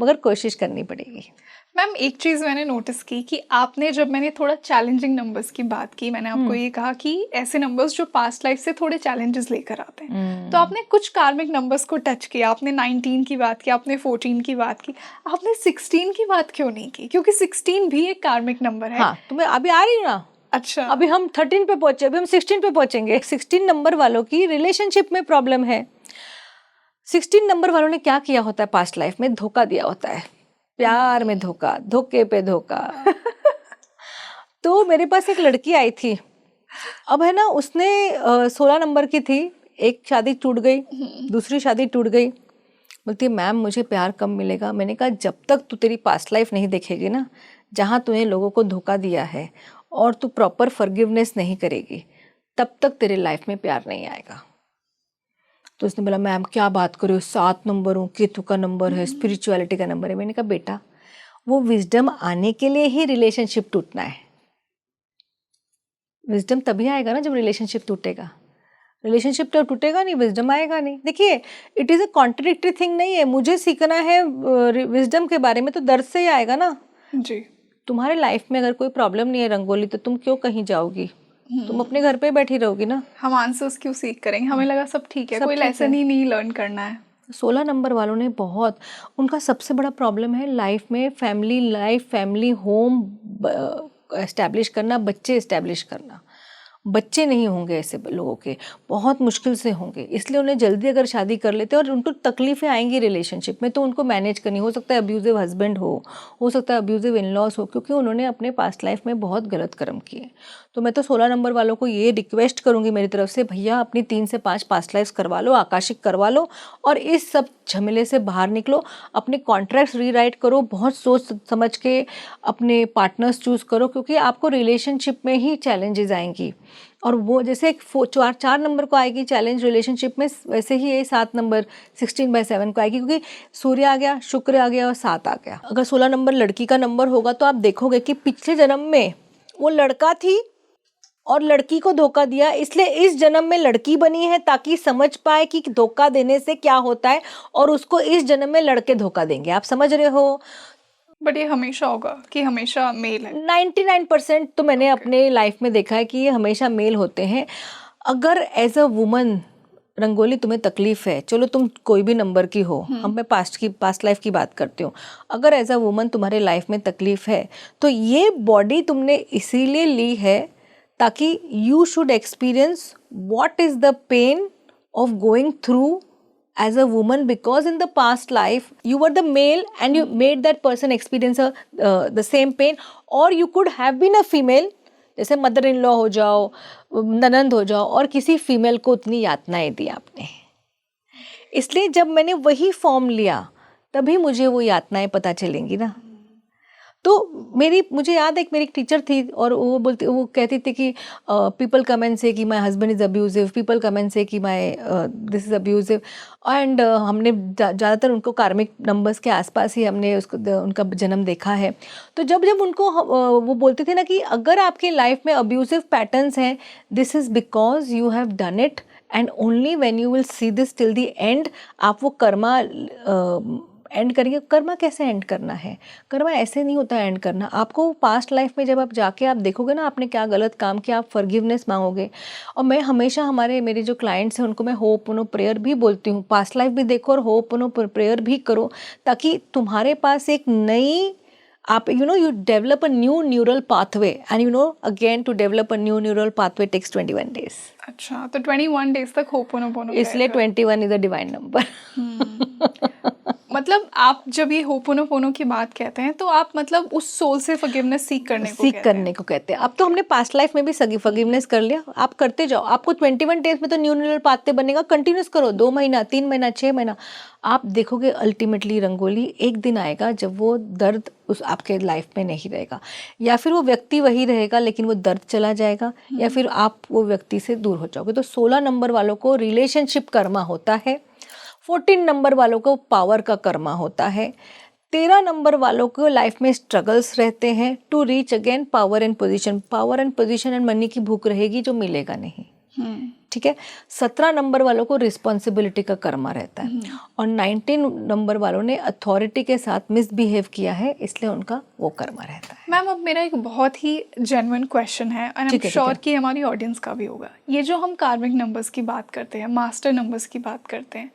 मगर कोशिश करनी पड़ेगी। मैम एक चीज़ मैंने नोटिस की कि आपने, जब मैंने थोड़ा चैलेंजिंग नंबर्स की बात की, मैंने आपको ये कहा कि ऐसे नंबर्स जो पास्ट लाइफ से थोड़े चैलेंजेस लेकर आते हैं, तो आपने कुछ कार्मिक नंबर्स को टच किया। आपने 19 की बात की, आपने 14 की बात की, आपने 16 की बात क्यों नहीं की? क्योंकि 16 भी एक कार्मिक नंबर है। हाँ, तो मैं अभी आ रही हूँ ना। अच्छा, अभी हम 13 पे पहुंचे, अभी हम 16 पे पहुंचेंगे। 16 नंबर वालों की रिलेशनशिप में प्रॉब्लम है। 16 नंबर वालों ने क्या किया होता है पास्ट लाइफ में? धोखा दिया होता है, प्यार में धोखा, धोखे पे धोखा। तो मेरे पास एक लड़की आई थी, अब है ना, उसने 16 नंबर की थी। एक शादी टूट गई, दूसरी शादी टूट गई। बोलती है मैम मुझे प्यार कम मिलेगा। मैंने कहा जब तक तू तेरी पास्ट लाइफ नहीं देखेगी ना, जहाँ तूने लोगों को धोखा दिया है और तू प्रॉपर फॉरगिवनेस नहीं करेगी, तब तक तेरे लाइफ में प्यार नहीं आएगा। तो उसने बोला मैम क्या बात करो, 7 नंबर हूँ, केतु का नंबर है, स्पिरिचुअलिटी का नंबर है। मैंने कहा बेटा वो विजडम आने के लिए ही रिलेशनशिप टूटना है। विजडम तभी आएगा ना जब रिलेशनशिप टूटेगा। रिलेशनशिप तो टूटेगा नहीं, विजडम आएगा नहीं। देखिए it is a contradictory thing नहीं है। मुझे सीखना है विजडम के बारे में तो दर्द से ही आएगा ना जी। तुम्हारे लाइफ में अगर कोई प्रॉब्लम नहीं है रंगोली, तो तुम क्यों कहीं जाओगी? तुम अपने घर पे बैठी रहोगी ना। हम आंसर्स क्यों सीख करेंगे? हमें लगा सब ठीक है, कोई लेसन ही नहीं लर्न करना है। 16 नंबर वालों ने बहुत, उनका सबसे बड़ा प्रॉब्लम है लाइफ में फैमिली होम एस्टैब्लिश करना, बच्चे एस्टैब्लिश करना। बच्चे नहीं होंगे ऐसे लोगों के, बहुत मुश्किल से होंगे। इसलिए उन्हें जल्दी अगर शादी कर लेते हैं और उनको तकलीफ़ें आएंगी रिलेशनशिप में, तो उनको मैनेज करनी, हो सकता है अब्यूज़िव हस्बैंड हो सकता है अब्यूज़िव इन लॉज हो, क्योंकि उन्होंने अपने पास्ट लाइफ में बहुत गलत कर्म किए। तो मैं तो 16 नंबर वालों को ये रिक्वेस्ट करूँगी मेरी तरफ से, भैया अपनी 3 से 5 पास्ट लाइफ्स करवा लो, आकाशिक करवा लो और इस सब झमेले से बाहर निकलो। अपने कॉन्ट्रैक्ट्स रीराइट करो, बहुत सोच समझ के अपने पार्टनर्स चूज़ करो, क्योंकि आपको रिलेशनशिप में ही चैलेंजेस आएंगी। और वो जैसे एक 4 नंबर को आएगी चैलेंज रिलेशनशिप में, वैसे ही ये 7 नंबर 16/7 को आएगी, क्योंकि सूर्य आ गया, शुक्र आ गया और 7 आ गया। अगर 16 नंबर लड़की का नंबर होगा तो आप देखोगे कि पिछले जन्म में वो लड़का थी और लड़की को धोखा दिया, इसलिए इस जन्म में लड़की बनी है ताकि समझ पाए कि धोखा देने से क्या होता है, और उसको इस जन्म में लड़के धोखा देंगे। आप समझ रहे हो? बट ये हमेशा होगा कि हमेशा मेल है? 99% तो मैंने अपने लाइफ में देखा है कि ये हमेशा मेल होते हैं। अगर एज अ वुमन रंगोली तुम्हें तकलीफ है, चलो तुम कोई भी नंबर की हो, हम मैं पास्ट लाइफ की बात करती हूँ, अगर एज अ वुमन तुम्हारे लाइफ में तकलीफ है तो ये बॉडी तुमने इसीलिए ली है ताकि you should experience what is the pain of going through as a woman, because in the past life you were the male and you made that person experience the same pain, or you could have been a female, जैसे mother in law हो जाओ, ननंद हो जाओ, और किसी female को उतनी यातनाएं दी आपने। इसलिए जब मैंने वही फॉर्म लिया तभी मुझे वो यातनाएं पता चलेंगी ना। तो मुझे याद है एक मेरी टीचर थी और वो कहती थी कि पीपल कम एंड से कि my husband is abusive, people come and से कि my this is abusive, and हमने ज़्यादातर उनको कार्मिक नंबर्स के आसपास ही हमने उनका जन्म देखा है। तो जब उनको वो बोलते थे ना कि अगर आपके लाइफ में अब्यूजिव पैटर्न्स हैं, this is because you have done it, and only when you will see this till the end, आप वो कर्मा एंड करेंगे। कर्मा कैसे एंड करना है? कर्मा ऐसे नहीं होता है एंड करना। आपको पास्ट लाइफ में जब आप जाके आप देखोगे ना आपने क्या गलत काम किया, आप फॉरगिवनेस मांगोगे। और मैं हमेशा मेरे जो क्लाइंट्स हैं उनको मैं होपनो प्रेयर भी बोलती हूँ, पास्ट लाइफ भी देखो और होपनो प्रेयर भी करो, ताकि तुम्हारे पास एक नई आप you develop a new neural pathway, and again to develop a new neural pathway takes 21 days. अच्छा, तो 21 डेज तक होपोनोपोनो, इसलिए 21 इज अ डिवाइन नंबर। मतलब आप जब ये होपोनोपोनो की बात कहते हैं तो आप मतलब उस सोल से फॉरगिवनेस सीख करने को कहते हैं। अब तो हमने पास्ट लाइफ में भी फॉरगिवनेस कर लिया, आप करते जाओ। आपको 21 डेज में तो न्यू न्यूरल पाथवे बनेगा, कंटिन्यूस करो, 2 महीना 3 महीना 6 महीना, आप देखोगे अल्टीमेटली रंगोली एक दिन आएगा जब वो दर्द उस आपके लाइफ में नहीं रहेगा, या फिर वो व्यक्ति वही रहेगा लेकिन वो दर्द चला जाएगा, या फिर आप वो व्यक्ति से दूर हो जाओगे। तो 16 नंबर वालों को रिलेशनशिप कर्मा होता है, 14 नंबर वालों को पावर का कर्मा होता है, 13 नंबर वालों को लाइफ में स्ट्रगल्स रहते हैं to reach again power and position and money की भूख रहेगी जो मिलेगा नहीं। ठीक है। 17 नंबर वालों को रिस्पॉन्सिबिलिटी का कर्मा रहता है, और 19 नंबर वालों ने अथॉरिटी के साथ मिसबिहेव किया है, इसलिए उनका वो कर्मा रहता है। मैम, अब मेरा एक बहुत ही जेन्युइन क्वेश्चन है, एंड आई एम श्योर कि हमारी ऑडियंस का भी होगा। ये जो हम कार्मिक नंबर्स की बात करते हैं, मास्टर नंबर्स की बात करते हैं,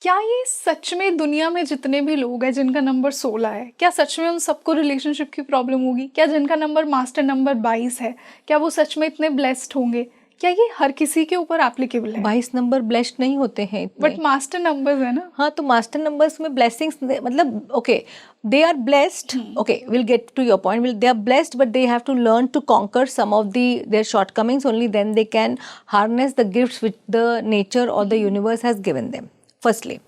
क्या ये सच में दुनिया में जितने भी लोग हैं जिनका नंबर 16 है, क्या सच में उन सबको रिलेशनशिप की प्रॉब्लम होगी? क्या जिनका नंबर मास्टर नंबर 22 है, क्या वो सच में इतने ब्लेस्ड होंगे? क्या ये हर किसी के ऊपर एप्लीकेबल है? 22 नंबर ब्लेस्ड नहीं होते हैं इतने, बट मास्टर नंबर्स है ना। हाँ, तो मास्टर नंबर्स में ब्लेसिंग्स, मतलब okay, they are blessed, okay, will get to your point, they are blessed, but they have to learn to conquer some of their shortcomings, only then they can harness the gifts which the nature और the universe has given them. Firstly,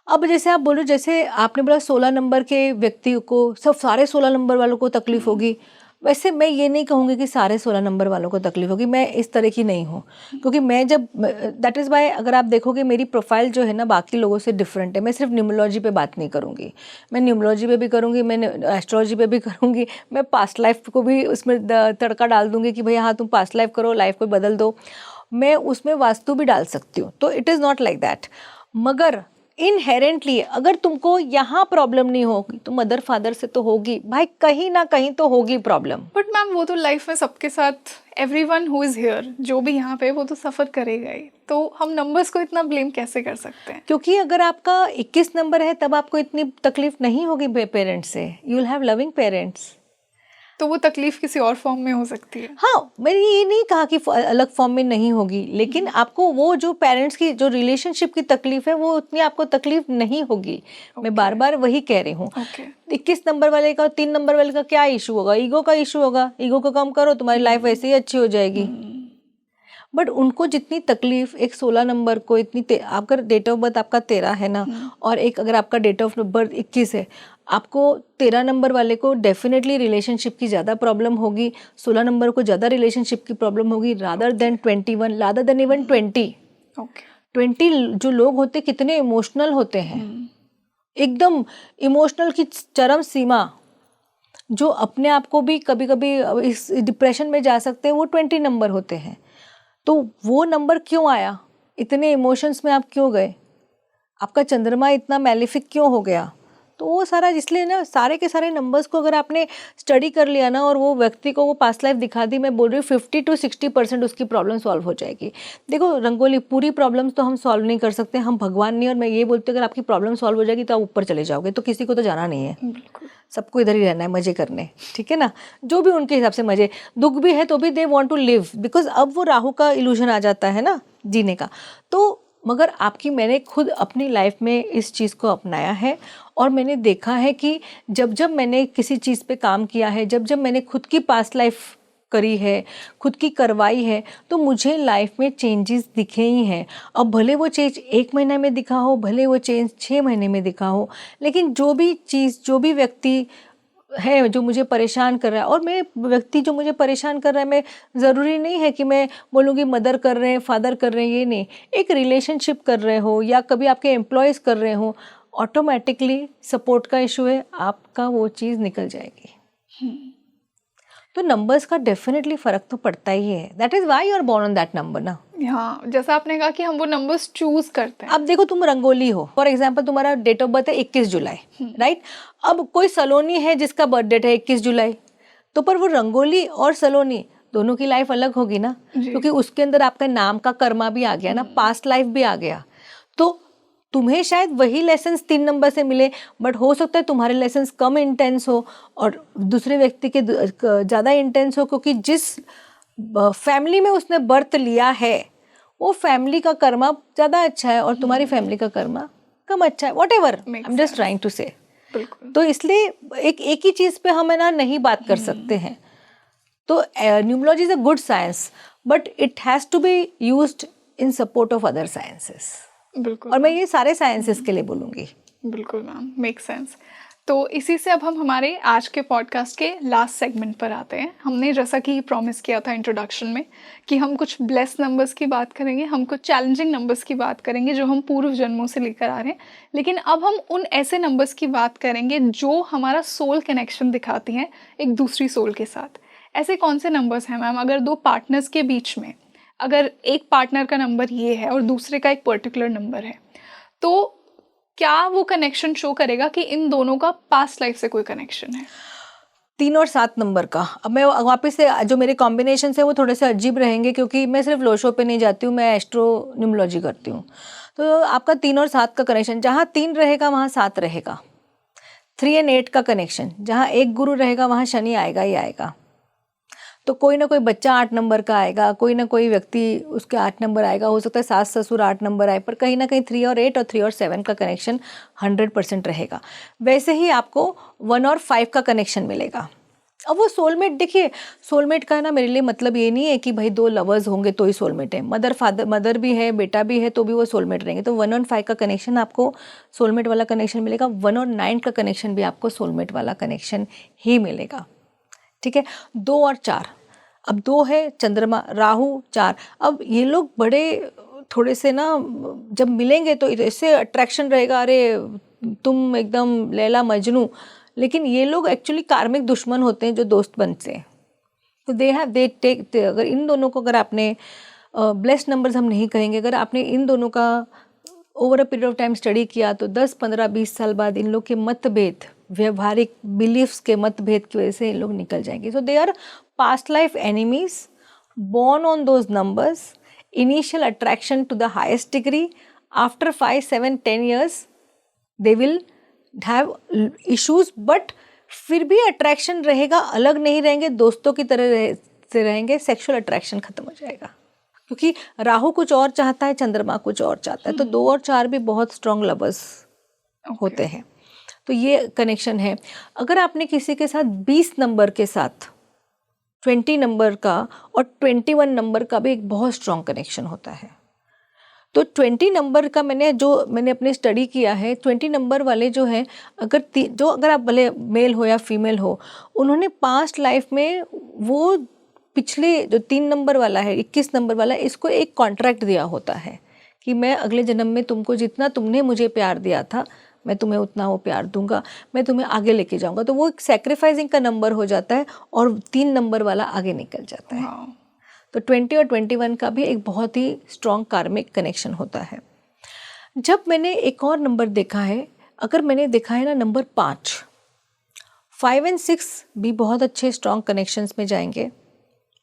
अब जैसे आप बोलो, जैसे आपने बोला 16 number के व्यक्ति को, सब सारे 16 नंबर वालों को तकलीफ होगी, वैसे मैं ये नहीं कहूँगी कि सारे 16 नंबर वालों को तकलीफ होगी, मैं इस तरह की नहीं हूँ, क्योंकि मैं जब दैट इज़ वाई अगर आप देखोगे मेरी प्रोफाइल जो है ना बाकी लोगों से डिफरेंट है। मैं सिर्फ न्यूमरोलॉजी पे बात नहीं करूँगी, मैं न्यूमरोलॉजी पे भी करूँगी, मैं एस्ट्रोलॉजी पे भी करूँगी, मैं पास्ट लाइफ को भी उसमें तड़का डाल दूँगी कि भैया हाँ तुम पास्ट लाइफ करो, लाइफ को बदल दो, मैं उसमें वास्तु भी डाल सकती हूँ। तो it is not like that, मगर इनहेरेंटली अगर तुमको यहाँ प्रॉब्लम नहीं होगी तो मदर फादर से तो होगी भाई, कहीं ना कहीं तो होगी प्रॉब्लम। बट मैम, वो तो लाइफ में सबके साथ, एवरीवन हु इज हियर, जो भी यहाँ पे, वो तो सफ़र करेगा ही, तो हम नंबर्स को इतना ब्लेम कैसे कर सकते हैं? क्योंकि अगर आपका 21 नंबर है तब आपको इतनी तकलीफ नहीं होगी पेरेंट्स से, you will have loving parents. तो वो तकलीफ किसी और फॉर्म में हो सकती है। हाँ, मैंने ये नहीं कहा कि अलग फॉर्म में नहीं होगी, लेकिन आपको वो जो पेरेंट्स की जो रिलेशनशिप की तकलीफ है वो उतनी आपको तकलीफ नहीं होगी। मैं बार बार वही कह रही हूँ। 21 नंबर वाले का, 3 नंबर वाले का क्या इशू होगा? ईगो का इशू होगा। ईगो को कम करो, तुम्हारी लाइफ वैसे ही अच्छी हो जाएगी। बट उनको जितनी तकलीफ एक 16 नंबर को इतनी, अगर डेट ऑफ बर्थ आपका 13 है ना, और एक अगर आपका डेट ऑफ बर्थ 21 है, आपको 13 नंबर वाले को डेफिनेटली रिलेशनशिप की ज़्यादा प्रॉब्लम होगी, 16 नंबर को ज़्यादा रिलेशनशिप की प्रॉब्लम होगी rather than 21, rather than even 20। 20 जो लोग होते कितने इमोशनल होते हैं, एकदम इमोशनल की चरम सीमा। जो अपने आप को भी कभी कभी इस डिप्रेशन में जा सकते हैं, वो 20 नंबर होते हैं। तो वो नंबर क्यों आया, इतने इमोशंस में आप क्यों गए, आपका चंद्रमा इतना मैलिफिक क्यों हो गया? तो वो सारा इसलिए ना, सारे के सारे नंबर्स को अगर आपने स्टडी कर लिया ना और वो व्यक्ति को वो पास्ट लाइफ दिखा दी, मैं बोल रही हूँ 50 to 60% उसकी प्रॉब्लम सॉल्व हो जाएगी। देखो रंगोली, पूरी प्रॉब्लम्स तो हम सॉल्व नहीं कर सकते, हम भगवान नहीं। और मैं ये बोलती हूँ अगर आपकी प्रॉब्लम सॉल्व हो जाएगी तो आप ऊपर चले जाओगे, तो किसी को तो जाना नहीं है, सबको इधर ही रहना है, मजे करने, ठीक है ना, जो भी उनके हिसाब से मजे। दुख भी है तो भी they want to live, because अब वो राहु का इल्यूजन आ जाता है ना जीने का। तो मगर मैंने खुद अपनी लाइफ में इस चीज़ को अपनाया है और मैंने देखा है कि जब जब मैंने किसी चीज़ पे काम किया है, जब जब मैंने खुद की पास्ट लाइफ करी है, खुद की करवाई है, तो मुझे लाइफ में चेंजेस दिखे ही हैं। अब भले वो चेंज 1 महीने में दिखा हो, भले वो चेंज 6 महीने में दिखा हो, लेकिन जो भी चीज़, जो भी व्यक्ति है जो मुझे परेशान कर रहा है, और मैं व्यक्ति जो मुझे परेशान कर रहा है, मैं ज़रूरी नहीं है कि मैं बोलूँगी मदर कर रहे हैं, फादर कर रहे हैं, ये नहीं। एक रिलेशनशिप कर रहे हो या कभी आपके एम्प्लॉयज़ कर रहे हो, ऑटोमेटिकली सपोर्ट का इशू है, आपका वो चीज़ निकल जाएगी। तो नंबर्स का डेफिनेटली फ़र्क तो पड़ता ही है। That is why you are born on that number ना। हाँ, जैसा आपने कहा कि हम वो नंबर्स चूज करते हैं। अब देखो तुम रंगोली हो, फॉर एग्जाम्पल तुम्हारा डेट ऑफ बर्थ है 21 जुलाई, राइट। अब कोई सलोनी है जिसका बर्थ डेट है 21 जुलाई, तो पर वो रंगोली और सलोनी दोनों की लाइफ अलग होगी ना, क्योंकि उसके अंदर आपका नाम का कर्मा भी आ गया ना, पास्ट लाइफ भी आ गया। तो तुम्हें शायद वही लेसन्स 3 नंबर से मिले, बट हो सकता है तुम्हारे लेसन्स कम इंटेंस हो और दूसरे व्यक्ति के ज़्यादा इंटेंस हो, क्योंकि जिस फैमिली में उसने बर्थ लिया है वो फैमिली का कर्मा ज़्यादा अच्छा है और तुम्हारी फैमिली का कर्मा कम अच्छा है, whatever I am just trying to say. तो इसलिए एक ही चीज़ पे हम है ना नहीं बात कर सकते हैं। तो numerology is a good science, but it has to be used in support of other sciences. बिल्कुल, और मैं ये सारे साइंसेस के लिए बोलूँगी। बिल्कुल मैम, मेक सेंस। तो इसी से अब हम हमारे आज के पॉडकास्ट के लास्ट सेगमेंट पर आते हैं। हमने जैसा कि प्रॉमिस किया था इंट्रोडक्शन में कि हम कुछ ब्लेस नंबर्स की बात करेंगे, हम कुछ चैलेंजिंग नंबर्स की बात करेंगे जो हम पूर्व जन्मों से लेकर आ रहे हैं, लेकिन अब हम उन ऐसे नंबर्स की बात करेंगे जो हमारा सोल कनेक्शन दिखाती हैं एक दूसरी सोल के साथ। ऐसे कौन से नंबर्स हैं मैम? अगर 2 पार्टनर्स के बीच में अगर एक पार्टनर का नंबर ये है और दूसरे का एक पर्टिकुलर नंबर है, तो क्या वो कनेक्शन शो करेगा कि इन दोनों का पास्ट लाइफ से कोई कनेक्शन है? 3 और 7 नंबर का। अब मैं वापस से जो मेरे कॉम्बिनेशन है वो थोड़े से अजीब रहेंगे, क्योंकि मैं सिर्फ लो शो पे नहीं जाती हूँ, मैं एस्ट्रो न्यूमरोलॉजी करती हूँ। तो आपका 3 और 7 का कनेक्शन, जहाँ 3 रहेगा वहाँ 7 रहेगा। 3 and 8 का कनेक्शन, जहाँ एक गुरु रहेगा वहाँ शनि आएगा ही आएगा। तो कोई ना कोई बच्चा 8 नंबर का आएगा, कोई ना कोई व्यक्ति उसके 8 नंबर आएगा, हो सकता है सास ससुर 8 नंबर आए, पर कहीं ना कहीं 3 और 8 और 3 और 7 का कनेक्शन 100% रहेगा। वैसे ही आपको 1 और 5 का कनेक्शन मिलेगा। अब वो सोलमेट, देखिए सोलमेट का ना मेरे लिए मतलब ये नहीं है कि भाई 2 लवर्स होंगे तो ही सोलमेट है, मदर भी है, बेटा भी है, तो भी वो सोलमेट रहेंगे। तो 1 और 5 का कनेक्शन आपको सोलमेट वाला कनेक्शन मिलेगा, 1 और 9 का कनेक्शन भी आपको सोलमेट वाला कनेक्शन ही मिलेगा, ठीक है। 2 और 4, अब 2 है चंद्रमा राहु 4। अब ये लोग बड़े थोड़े से ना जब मिलेंगे तो इससे अट्रैक्शन रहेगा, अरे तुम एकदम लैला मजनू, लेकिन ये लोग एक्चुअली कार्मिक दुश्मन होते हैं जो दोस्त बनते हैं। तो दे टेक, अगर इन दोनों को, अगर आपने ब्लेस्ड नंबर्स हम नहीं कहेंगे, अगर आपने इन दोनों का over a period of time study किया तो 10, 15, 20 साल बाद इन लोग के मतभेद, व्यवहारिक बिलीफ्स के मतभेद की वजह से इन लोग निकल जाएंगे। So they are past life enemies, born on those numbers, initial attraction to the highest degree, after 5, 7, 10 years they will have issues, but फिर भी अट्रैक्शन रहेगा, अलग नहीं रहेंगे, दोस्तों की तरह से रहेंगे, सेक्सुअल अट्रैक्शन खत्म हो जाएगा, क्योंकि राहु कुछ और चाहता है, चंद्रमा कुछ और चाहता है। तो 2 और 4 भी बहुत स्ट्रॉन्ग लवर्स होते हैं। तो ये कनेक्शन है। अगर आपने किसी के साथ 20 नंबर के साथ 20 नंबर का और 21 नंबर का भी एक बहुत स्ट्रॉन्ग कनेक्शन होता है। तो 20 नंबर का मैंने अपने स्टडी किया है, 20 नंबर वाले जो हैं, अगर आप भले मेल हो या फीमेल हो, उन्होंने पास्ट लाइफ में वो पिछले जो 3 नंबर वाला है, 21 नंबर वाला, इसको एक कॉन्ट्रैक्ट दिया होता है कि मैं अगले जन्म में तुमको जितना तुमने मुझे प्यार दिया था मैं तुम्हें उतना वो प्यार दूंगा, मैं तुम्हें आगे लेके जाऊंगा। तो वो एक सेक्रीफाइसिंग का नंबर हो जाता है और 3 नंबर वाला आगे निकल जाता है। हाँ। तो 20 और 21 का भी एक बहुत ही स्ट्रॉन्ग कार्मिक कनेक्शन होता है। जब मैंने एक और नंबर देखा है, अगर मैंने देखा है ना नंबर 5 एंड 6 भी बहुत अच्छे स्ट्रॉन्ग कनेक्शंस में जाएंगे।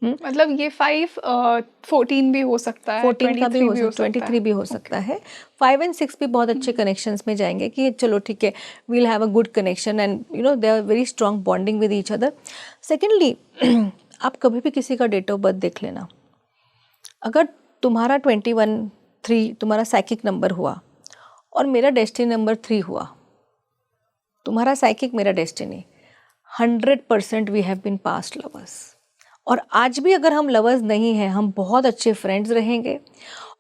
मतलब ये 5 14 भी हो सकता है, 14 का भी 23 हो भी सकता है, 23 भी हो सकता है। 5 एंड 6 भी बहुत अच्छे कनेक्शंस में जाएंगे कि चलो ठीक है, we'll have a good connection and you know they are very strong bonding with each other. Secondly, आप कभी भी किसी का डेट ऑफ बर्थ देख लेना, अगर तुम्हारा 21-3 तुम्हारा साइकिक नंबर हुआ और मेरा डेस्टिनी नंबर 3 हुआ, तुम्हारा साइकिक मेरा destiny, 100% we have been past lovers. और आज भी अगर हम लवर्स नहीं हैं, हम बहुत अच्छे फ्रेंड्स रहेंगे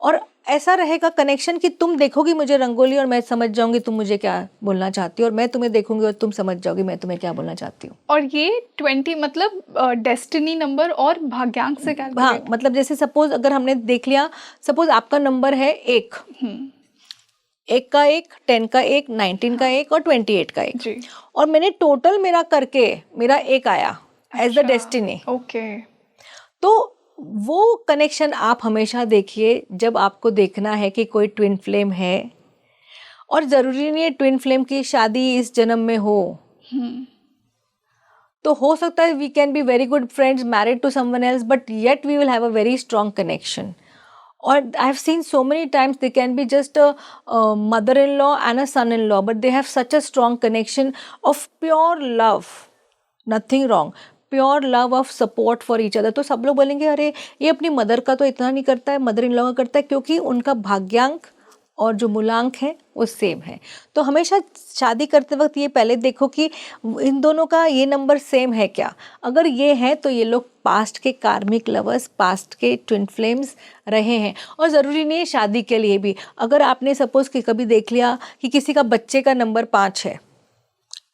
और ऐसा रहेगा कनेक्शन कि तुम देखोगी मुझे रंगोली और मैं समझ जाऊंगी तुम मुझे क्या बोलना चाहती हो, और मैं तुम्हें देखूंगी और तुम समझ जाओगी मैं तुम्हें क्या बोलना चाहती हूँ। और ये 20 मतलब डेस्टिनी नंबर और भाग्यांक से हाँ, कैलकुलेट। मतलब जैसे सपोज अगर हमने देख लिया, सपोज आपका नंबर है 1 का 1, 10 का 1, 19 का 1 और 28 का 1 जी। और मैंने टोटल मेरा करके मेरा 1 आया एज द डेस्टिनी। ओके। तो वो कनेक्शन आप हमेशा देखिए जब आपको देखना है कि कोई ट्विन फ्लेम है, और ज़रूरी नहीं है ट्विन फ्लेम की शादी इस जन्म में हो। तो हो सकता है we can be very good friends married to someone else, but yet we will have a very strong connection. और I have seen so many times they can be just a mother-in-law and a son-in-law, but they have such a strong connection of pure love, nothing wrong, pure love of support for each other. तो सब लोग बोलेंगे अरे ये अपनी mother का तो इतना नहीं करता है, मदर इन लॉ का करता है, क्योंकि उनका भाग्यांक और जो मूलांक है वो सेम है। तो हमेशा शादी करते वक्त ये पहले देखो कि इन दोनों का ये नंबर सेम है क्या। अगर ये है तो ये लोग पास्ट के कार्मिक लवर्स, पास्ट के ट्विन फ्लेम्स रहे हैं। और ज़रूरी नहीं है शादी के लिए भी, अगर आपने सपोज़ कि कभी देख लिया कि किसी का बच्चे का नंबर 5 है,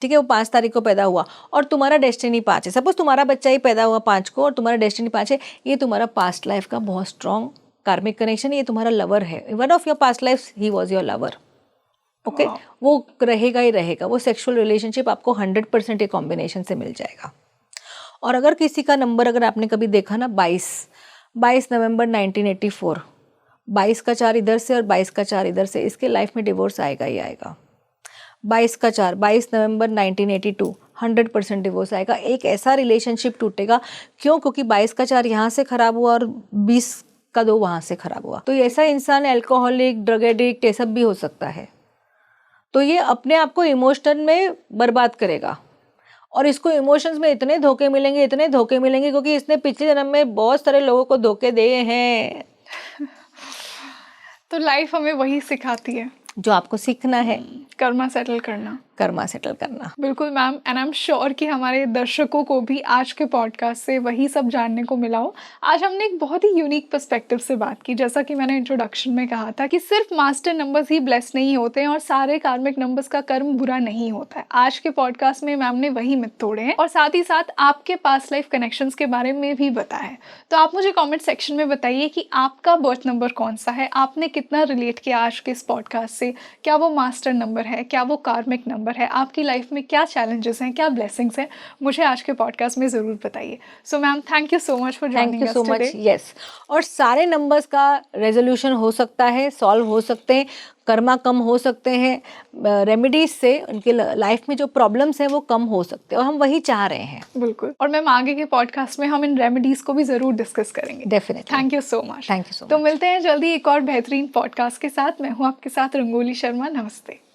ठीक है, वो 5 तारीख को पैदा हुआ और तुम्हारा डेस्टिनी 5 है, सपोज तुम्हारा बच्चा ही पैदा हुआ 5 को और तुम्हारा डेस्टिनी 5 है, ये तुम्हारा पास्ट लाइफ का बहुत स्ट्रॉन्ग कार्मिक कनेक्शन, ये तुम्हारा लवर है। One of your past life he was your lover. Okay, वो रहेगा ही रहेगा, वो सेक्सुअल रिलेशनशिप आपको 100% ये कॉम्बिनेशन से मिल जाएगा। और अगर किसी का नंबर अगर आपने कभी देखा ना 22 नवंबर 1984, 22 का 4 इधर से और 22 का 4 इधर से, इसके लाइफ में डिवोर्स आएगा ही आएगा। 22 का 4, 22 नवंबर 1982, 100% डिवोर्स आएगा। एक ऐसा रिलेशनशिप टूटेगा, क्यों? क्योंकि 22 का 4 यहाँ से खराब हुआ और 20 का 2 वहाँ से खराब हुआ। तो ऐसा इंसान अल्कोहलिक, ड्रग एडिक्ट, ये सब भी हो सकता है। तो ये अपने आप को इमोशनल में बर्बाद करेगा और इसको इमोशंस में इतने धोखे मिलेंगे, इतने धोखे मिलेंगे, क्योंकि इसने पिछले जन्म में बहुत सारे लोगों को धोखे दिए हैं। तो लाइफ हमें वही सिखाती है जो आपको सीखना है, कर्मा सेटल करना। कर्मा सेटल करना। बिल्कुल ma'am, and I am sure कि हमारे दर्शकों को भी आज के पॉडकास्ट से वही सब जानने को मिला हो। आज हमने एक बहुत ही यूनिक पर्सपेक्टिव से बात की। जैसा कि मैंने इंट्रोडक्शन में कहा था कि सिर्फ मास्टर नंबर्स ही ब्लेस नहीं होते हैं और सारे कार्मिक नंबर्स का कर्म बुरा नहीं होता है। आज के पॉडकास्ट में मैम ने वही मिथ तोड़े हैं और साथ ही साथ आपके पास्ट लाइफ कनेक्शंस के बारे में भी बताया है। तो आप मुझे कॉमेंट सेक्शन में बताइए कि आपका बर्थ नंबर कौन सा है, आपने कितना रिलेट किया आज के इस पॉडकास्ट से। क्या वो मास्टर नंबर है, क्या वो कार्मिक नंबर है, आपकी लाइफ में क्या चैलेंजेस हैं, क्या ब्लेसिंग्स हैं, मुझे आज के पॉडकास्ट में ज़रूर बताइए। So ma'am, thank you so much for joining us today. Thank you so much. Yes, और सारे नंबर्स का रेजोल्यूशन हो सकता है, सॉल्व हो सकते हैं, कर्मा कम हो सकते हैं, रेमेडीज से उनके लाइफ में जो प्रॉब्लम्स हैं वो कम हो सकते हैं, और हम वही चाह रहे हैं। बिल्कुल, और मैम आगे के पॉडकास्ट में हम इन रेमेडीज को भी ज़रूर डिस्कस करेंगे। Definitely. Thank you so much. Thank you so much. तो मिलते हैं जल्दी एक और बेहतरीन पॉडकास्ट के साथ। मैं हूँ आपके साथ रंगोली शर्मा। नमस्ते।